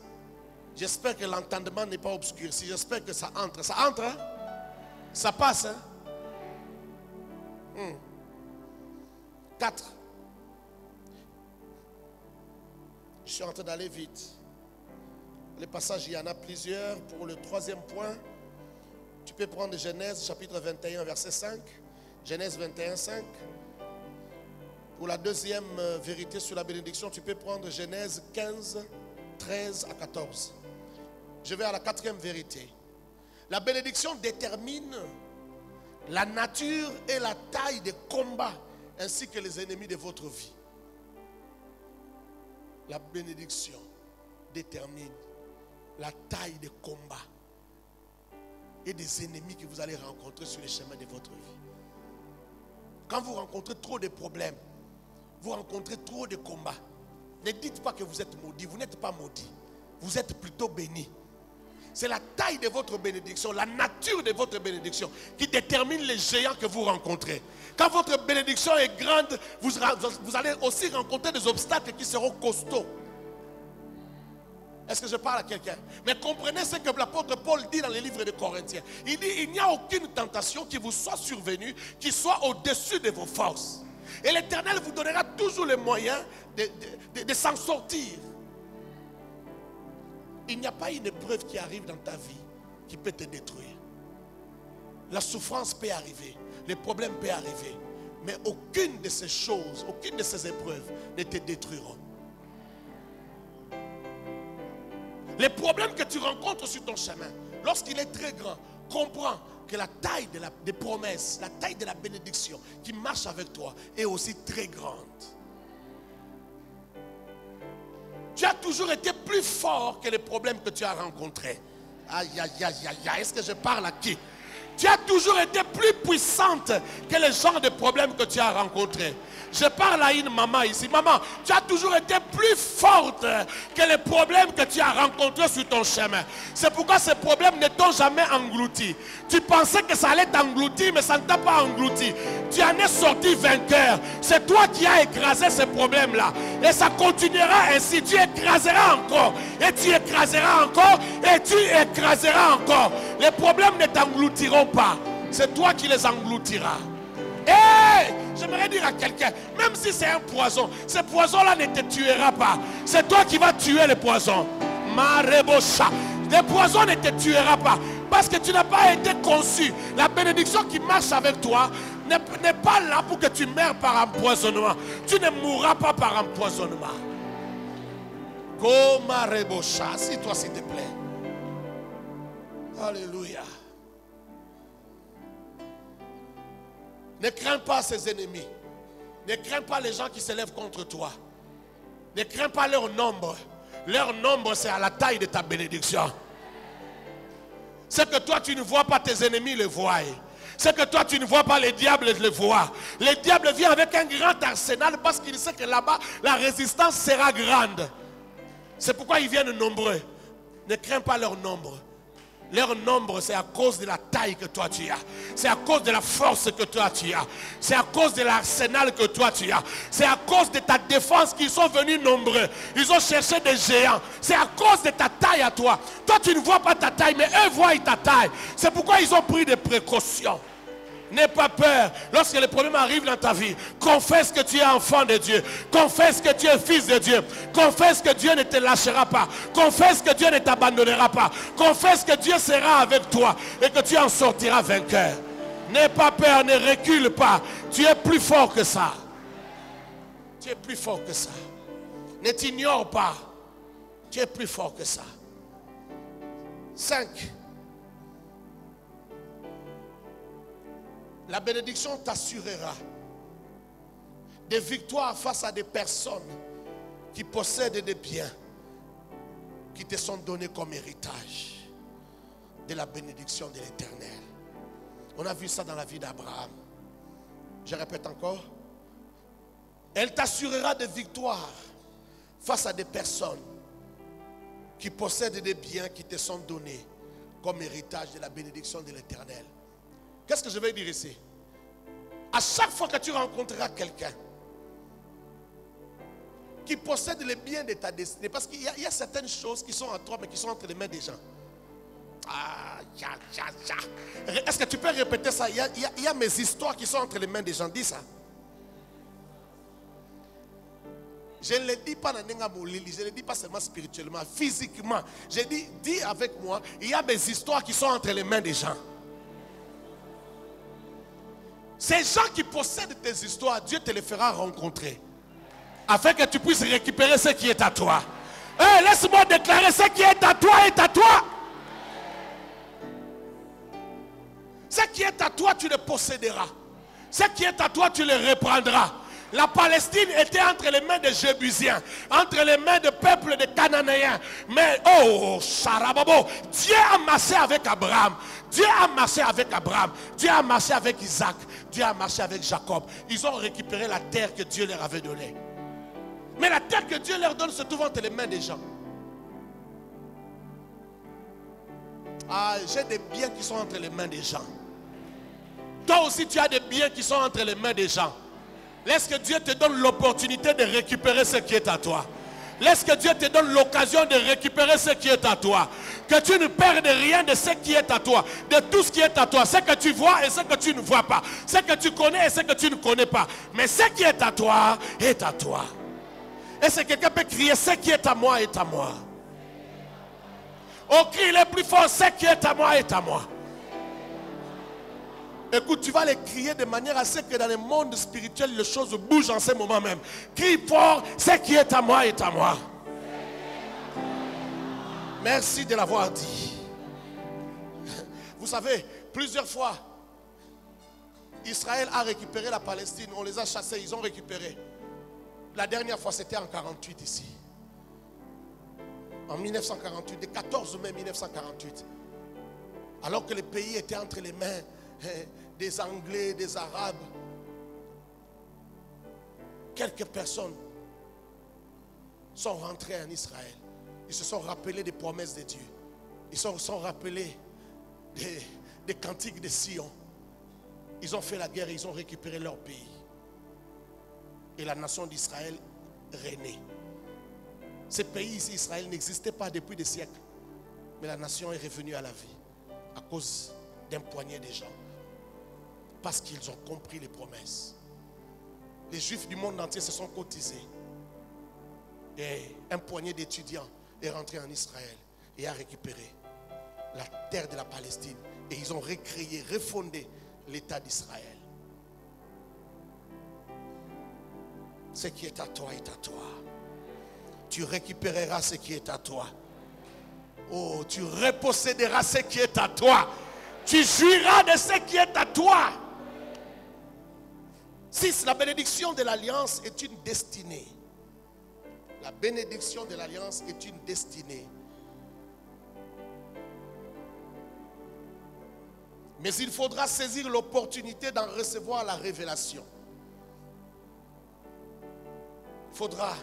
J'espère que l'entendement n'est pas obscurci. J'espère que ça entre. Ça entre, hein? Ça passe, hein? 4. Je suis en train d'aller vite. Les passages, il y en a plusieurs. Pour le 3e point, tu peux prendre Genèse chapitre 21, verset 5. Genèse 21, 5. Pour la 2e vérité sur la bénédiction, tu peux prendre Genèse 15, 13 à 14. Je vais à la 4e vérité. La bénédiction détermine la nature et la taille des combats ainsi que les ennemis de votre vie. La bénédiction détermine la taille des combats et des ennemis que vous allez rencontrer sur le chemin de votre vie. Quand vous rencontrez trop de problèmes, vous rencontrez trop de combats, ne dites pas que vous êtes maudit. Vous n'êtes pas maudit. Vous êtes plutôt béni. C'est la taille de votre bénédiction, la nature de votre bénédiction qui détermine les géants que vous rencontrez. Quand votre bénédiction est grande, vous allez aussi rencontrer des obstacles qui seront costauds. Est-ce que je parle à quelqu'un? Mais comprenez ce que l'apôtre Paul dit dans les livres de Corinthiens. Il dit, il n'y a aucune tentation qui vous soit survenue, qui soit au-dessus de vos forces. Et l'Éternel vous donnera toujours les moyens de s'en sortir. Il n'y a pas une épreuve qui arrive dans ta vie qui peut te détruire. La souffrance peut arriver, les problèmes peuvent arriver, mais aucune de ces choses, aucune de ces épreuves ne te détruiront. Les problèmes que tu rencontres sur ton chemin, lorsqu'il est très grand, comprends que la taille des promesses, la taille de la bénédiction qui marche avec toi est aussi très grande. Tu as toujours été plus fort que les problèmes que tu as rencontrés. Aïe, aïe, aïe, aïe, aïe. Est-ce que je parle à qui? Tu as toujours été plus puissante que les genres de problèmes que tu as rencontrés. Je parle à une maman ici. Maman, tu as toujours été plus forte que les problèmes que tu as rencontrés sur ton chemin. C'est pourquoi ces problèmes ne t'ont jamais englouti. Tu pensais que ça allait t'engloutir, mais ça ne t'a pas englouti. Tu en es sorti vainqueur. C'est toi qui as écrasé ces problèmes-là. Et ça continuera ainsi. Tu écraseras encore. Et tu écraseras encore. Et tu écraseras encore. Les problèmes ne t'engloutiront pas. C'est toi qui les engloutiras. Hey, j'aimerais dire à quelqu'un, même si c'est un poison, ce poison-là ne te tuera pas. C'est toi qui vas tuer le poison. Marebocha. Le poison ne te tuera pas. Parce que tu n'as pas été conçu. La bénédiction qui marche avec toi n'est pas là pour que tu meurs par empoisonnement. Tu ne mourras pas par empoisonnement. Go Marebocha. Assis-toi s'il te plaît. Alléluia. Ne crains pas ses ennemis. Ne crains pas les gens qui se lèvent contre toi. Ne crains pas leur nombre. Leur nombre, c'est à la taille de ta bénédiction. Ce que toi tu ne vois pas, tes ennemis le voient. Ce que toi tu ne vois pas, les diables le voient. Les diables viennent avec un grand arsenal parce qu'ils savent que là-bas, la résistance sera grande. C'est pourquoi ils viennent nombreux. Ne crains pas leur nombre. Leur nombre, c'est à cause de la taille que toi tu as. C'est à cause de la force que toi tu as. C'est à cause de l'arsenal que toi tu as. C'est à cause de ta défense qu'ils sont venus nombreux. Ils ont cherché des géants. C'est à cause de ta taille à toi. Toi tu ne vois pas ta taille, mais eux voient ta taille. C'est pourquoi ils ont pris des précautions. N'aie pas peur. Lorsque les problèmes arrivent dans ta vie, confesse que tu es enfant de Dieu. Confesse que tu es fils de Dieu. Confesse que Dieu ne te lâchera pas. Confesse que Dieu ne t'abandonnera pas. Confesse que Dieu sera avec toi et que tu en sortiras vainqueur. N'aie pas peur, ne recule pas. Tu es plus fort que ça. Tu es plus fort que ça. Ne t'ignore pas. Tu es plus fort que ça. 5. La bénédiction t'assurera des victoires face à des personnes qui possèdent des biens qui te sont donnés comme héritage de la bénédiction de l'Éternel. On a vu ça dans la vie d'Abraham. Je répète encore. Elle t'assurera des victoires face à des personnes qui possèdent des biens qui te sont donnés comme héritage de la bénédiction de l'Éternel. Qu'est-ce que je vais dire ici? À chaque fois que tu rencontreras quelqu'un qui possède les biens de ta destinée, parce qu'il y a certaines choses qui sont en toi, mais qui sont entre les mains des gens. Est-ce que tu peux répéter ça? Il y a mes histoires qui sont entre les mains des gens. Dis ça. Je ne le dis pas dans Nengamolili, je ne le dis pas seulement spirituellement, physiquement. Je dis avec moi, il y a mes histoires qui sont entre les mains des gens. Ces gens qui possèdent tes histoires, Dieu te les fera rencontrer. Afin que tu puisses récupérer ce qui est à toi. Laisse-moi déclarer ce qui est à toi est à toi. Ce qui est à toi, tu le posséderas. Ce qui est à toi, tu le reprendras. La Palestine était entre les mains des Jébusiens, entre les mains des peuples des Cananéens. Mais, Charababo, Dieu a marché avec Abraham. Dieu a marché avec Abraham. Dieu a marché avec Isaac. Dieu a marché avec Jacob. Ils ont récupéré la terre que Dieu leur avait donnée. Mais la terre que Dieu leur donne se trouve entre les mains des gens. J'ai des biens qui sont entre les mains des gens. Toi aussi, tu as des biens qui sont entre les mains des gens. Laisse que Dieu te donne l'opportunité de récupérer ce qui est à toi. Laisse que Dieu te donne l'occasion de récupérer ce qui est à toi. Que tu ne perdes rien de ce qui est à toi. De tout ce qui est à toi. Ce que tu vois et ce que tu ne vois pas. Ce que tu connais et ce que tu ne connais pas. Mais ce qui est à toi est à toi. Est-ce que quelqu'un peut crier ce qui est à moi est à moi? On crie le plus fort, ce qui est à moi est à moi. Écoute, tu vas les crier de manière à ce que dans le monde spirituel, les choses bougent en ce moment même. Crie fort, ce qui est à moi est à moi. Merci de l'avoir dit. Vous savez, plusieurs fois, Israël a récupéré la Palestine. On les a chassés, ils ont récupéré. La dernière fois, c'était en 1948 ici. En 1948, le 14 mai 1948. Alors que le pays était entre les mains des Anglais, des Arabes. Quelques personnes sont rentrées en Israël. Ils se sont rappelés des promesses de Dieu. Ils se sont rappelés des cantiques de Sion. Ils ont fait la guerre et ils ont récupéré leur pays. Et la nation d'Israël régnait. Ce pays ici, Israël, n'existait pas depuis des siècles. Mais la nation est revenue à la vie à cause d'un poignet de gens. Parce qu'ils ont compris les promesses. Les Juifs du monde entier se sont cotisés. Et un poignet d'étudiants est rentré en Israël et a récupéré la terre de la Palestine. Et ils ont recréé, refondé l'État d'Israël. Ce qui est à toi est à toi. Tu récupéreras ce qui est à toi. Oh, tu reposséderas ce qui est à toi. Tu jouiras de ce qui est à toi. 6. La bénédiction de l'alliance est une destinée. La bénédiction de l'alliance est une destinée. Mais il faudra saisir l'opportunité d'en recevoir la révélation. Il faudra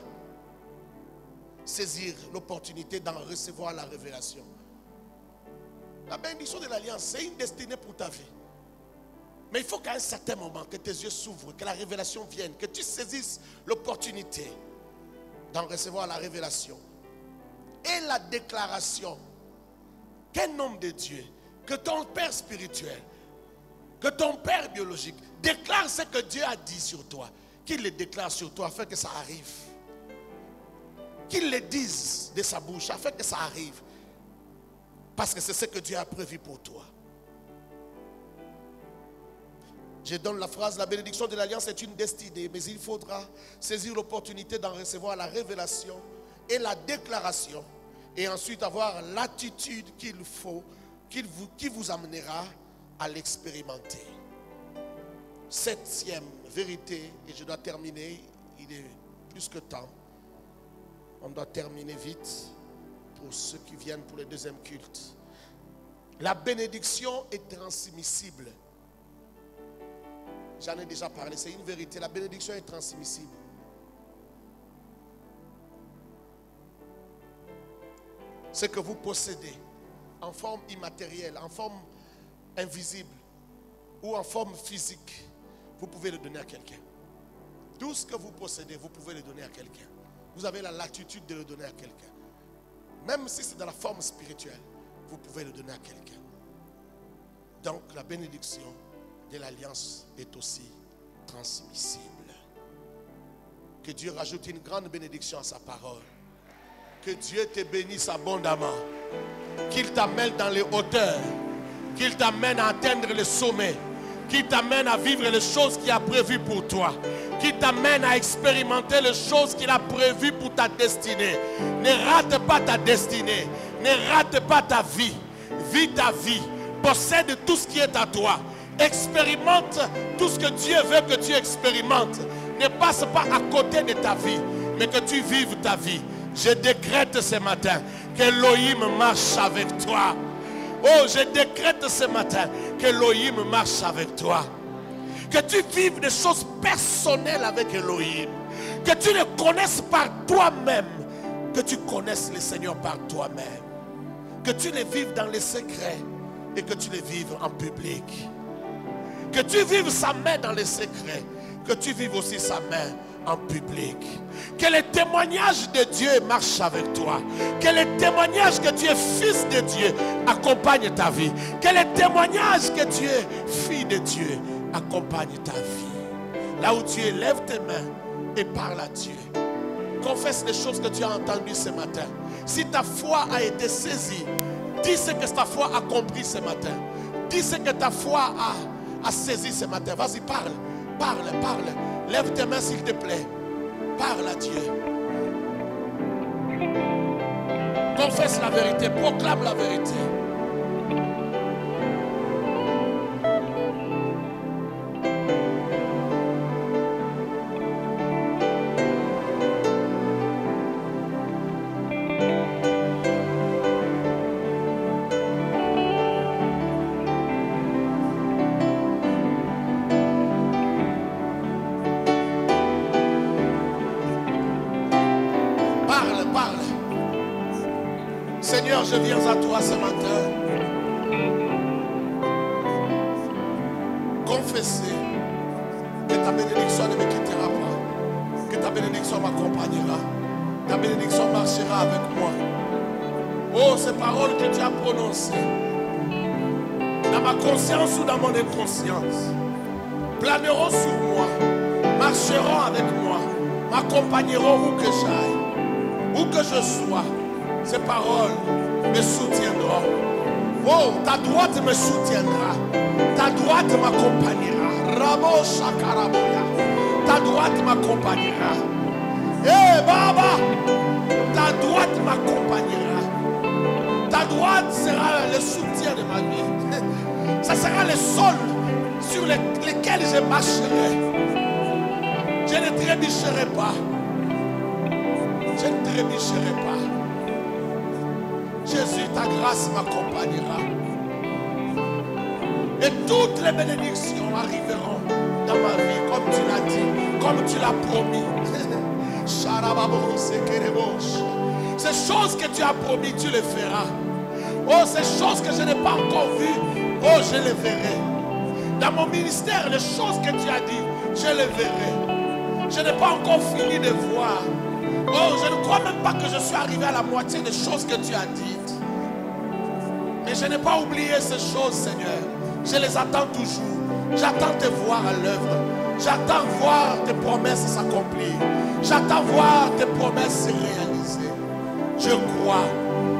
saisir l'opportunité d'en recevoir la révélation. La bénédiction de l'alliance, c'est une destinée pour ta vie. Mais il faut qu'à un certain moment, que tes yeux s'ouvrent, que la révélation vienne, que tu saisisses l'opportunité d'en recevoir la révélation. Et la déclaration qu'un homme de Dieu, que ton père spirituel, que ton père biologique déclare ce que Dieu a dit sur toi. Qu'il le déclare sur toi afin que ça arrive. Qu'il le dise de sa bouche afin que ça arrive. Parce que c'est ce que Dieu a prévu pour toi. Je donne la phrase, la bénédiction de l'alliance est une destinée, mais il faudra saisir l'opportunité d'en recevoir la révélation et la déclaration, et ensuite avoir l'attitude qu'il faut, qui vous amènera à l'expérimenter. 7e vérité, et je dois terminer, il est plus que temps. On doit terminer vite pour ceux qui viennent pour le deuxième culte. La bénédiction est transmissible. J'en ai déjà parlé, c'est une vérité. La bénédiction est transmissible. Ce que vous possédez en forme immatérielle, en forme invisible ou en forme physique, vous pouvez le donner à quelqu'un. Tout ce que vous possédez, vous pouvez le donner à quelqu'un. Vous avez la latitude de le donner à quelqu'un. Même si c'est dans la forme spirituelle, vous pouvez le donner à quelqu'un. Donc la bénédiction de l'alliance est aussi transmissible. Que Dieu rajoute une grande bénédiction à sa parole. Que Dieu te bénisse abondamment. Qu'il t'amène dans les hauteurs. Qu'il t'amène à atteindre le sommet. Qu'il t'amène à vivre les choses qu'il a prévues pour toi. Qu'il t'amène à expérimenter les choses qu'il a prévues pour ta destinée. Ne rate pas ta destinée. Ne rate pas ta vie. Vis ta vie. Possède tout ce qui est à toi. Expérimente tout ce que Dieu veut que tu expérimentes. Ne passe pas à côté de ta vie, mais que tu vives ta vie. Je décrète ce matin que Elohim marche avec toi. Oh, je décrète ce matin que Elohim marche avec toi. Que tu vives des choses personnelles avec Elohim. Que tu le connaisses par toi-même. Que tu connaisses le Seigneur par toi-même. Que tu le vives dans les secrets et que tu le vives en public. Que tu vives sa main dans les secrets. Que tu vives aussi sa main en public. Que le témoignage de Dieu marche avec toi. Que le témoignage que tu es fils de Dieu accompagne ta vie. Que le témoignage que tu es fille de Dieu accompagne ta vie. Là où tu es, lève tes mains et parle à Dieu. Confesse les choses que tu as entendues ce matin. Si ta foi a été saisie, dis ce que ta foi a compris ce matin. Dis ce que ta foi a saisi ce matin. Vas-y, parle. Parle, parle. Lève tes mains s'il te plaît. Parle à Dieu. Confesse la vérité. Proclame la vérité. Seigneur, je viens à toi ce matin. Confesser que ta bénédiction ne me quittera pas. Que ta bénédiction m'accompagnera. Ta bénédiction marchera avec moi. Oh, ces paroles que tu as prononcées, dans ma conscience ou dans mon inconscience, planeront sur moi, marcheront avec moi, m'accompagneront où que j'aille, où que je sois. Ces paroles me soutiendront. Oh, ta droite me soutiendra. Ta droite m'accompagnera. Rabo Shakaraboya. Ta droite m'accompagnera. Eh Baba, ta droite m'accompagnera. Ta droite sera le soutien de ma vie. Ça sera le sol sur lequel je marcherai. Je ne trébucherai pas. Je ne trébucherai pas. Jésus, ta grâce m'accompagnera. Et toutes les bénédictions arriveront dans ma vie, comme tu l'as dit, comme tu l'as promis. Ces choses que tu as promis, tu les feras. Oh, ces choses que je n'ai pas encore vues, oh, je les verrai. Dans mon ministère, les choses que tu as dit, je les verrai. Je n'ai pas encore fini de voir. Oh, je ne crois même pas que je suis arrivé à la moitié des choses que tu as dites. Mais je n'ai pas oublié ces choses, Seigneur. Je les attends toujours. J'attends te voir à l'œuvre. J'attends voir tes promesses s'accomplir. J'attends voir tes promesses se réaliser. Je crois.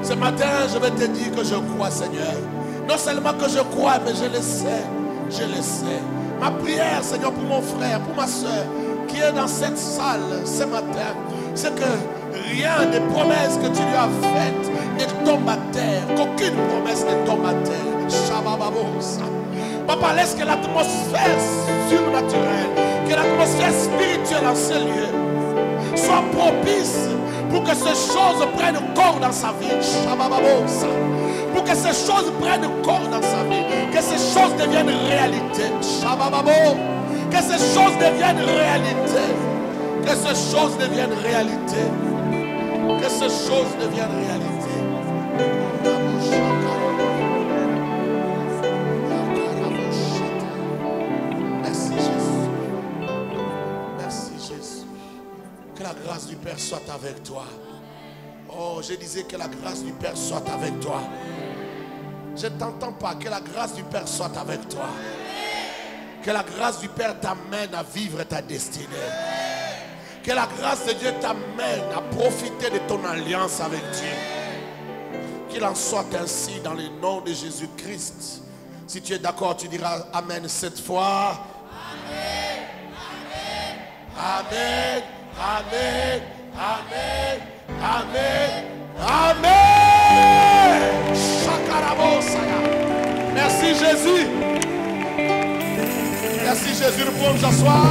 Ce matin, je vais te dire que je crois, Seigneur. Non seulement que je crois, mais je le sais. Je le sais. Ma prière, Seigneur, pour mon frère, pour ma soeur, qui est dans cette salle ce matin, c'est que rien des promesses que tu lui as faites ne tombe à terre. Qu'aucune promesse ne tombe à terre. Shabababosa. Papa, laisse que l'atmosphère surnaturelle, que l'atmosphère spirituelle en ce lieu soit propice pour que ces choses prennent corps dans sa vie. Shabababosa. Pour que ces choses prennent corps dans sa vie. Que ces choses deviennent réalité. Shabababo. Que ces choses deviennent réalité. Que ces choses deviennent réalité. Que ces choses deviennent réalité. Merci Jésus. Merci Jésus. Que la grâce du Père soit avec toi. Oh, je disais que la grâce du Père soit avec toi. Je ne t'entends pas. Que la grâce du Père soit avec toi. Que la grâce du Père t'amène à vivre ta destinée. Que la grâce de Dieu t'amène à profiter de ton alliance avec Dieu. Qu'il en soit ainsi dans le nom de Jésus-Christ. Si tu es d'accord, tu diras Amen cette fois. Amen. Amen. Amen. Amen. Amen. Merci Jésus. Merci Jésus. Nous pouvons nous asseoir.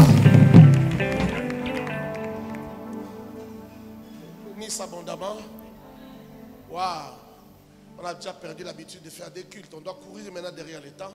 Bénisse abondamment. Waouh. On a déjà perdu l'habitude de faire des cultes. On doit courir maintenant derrière les temps.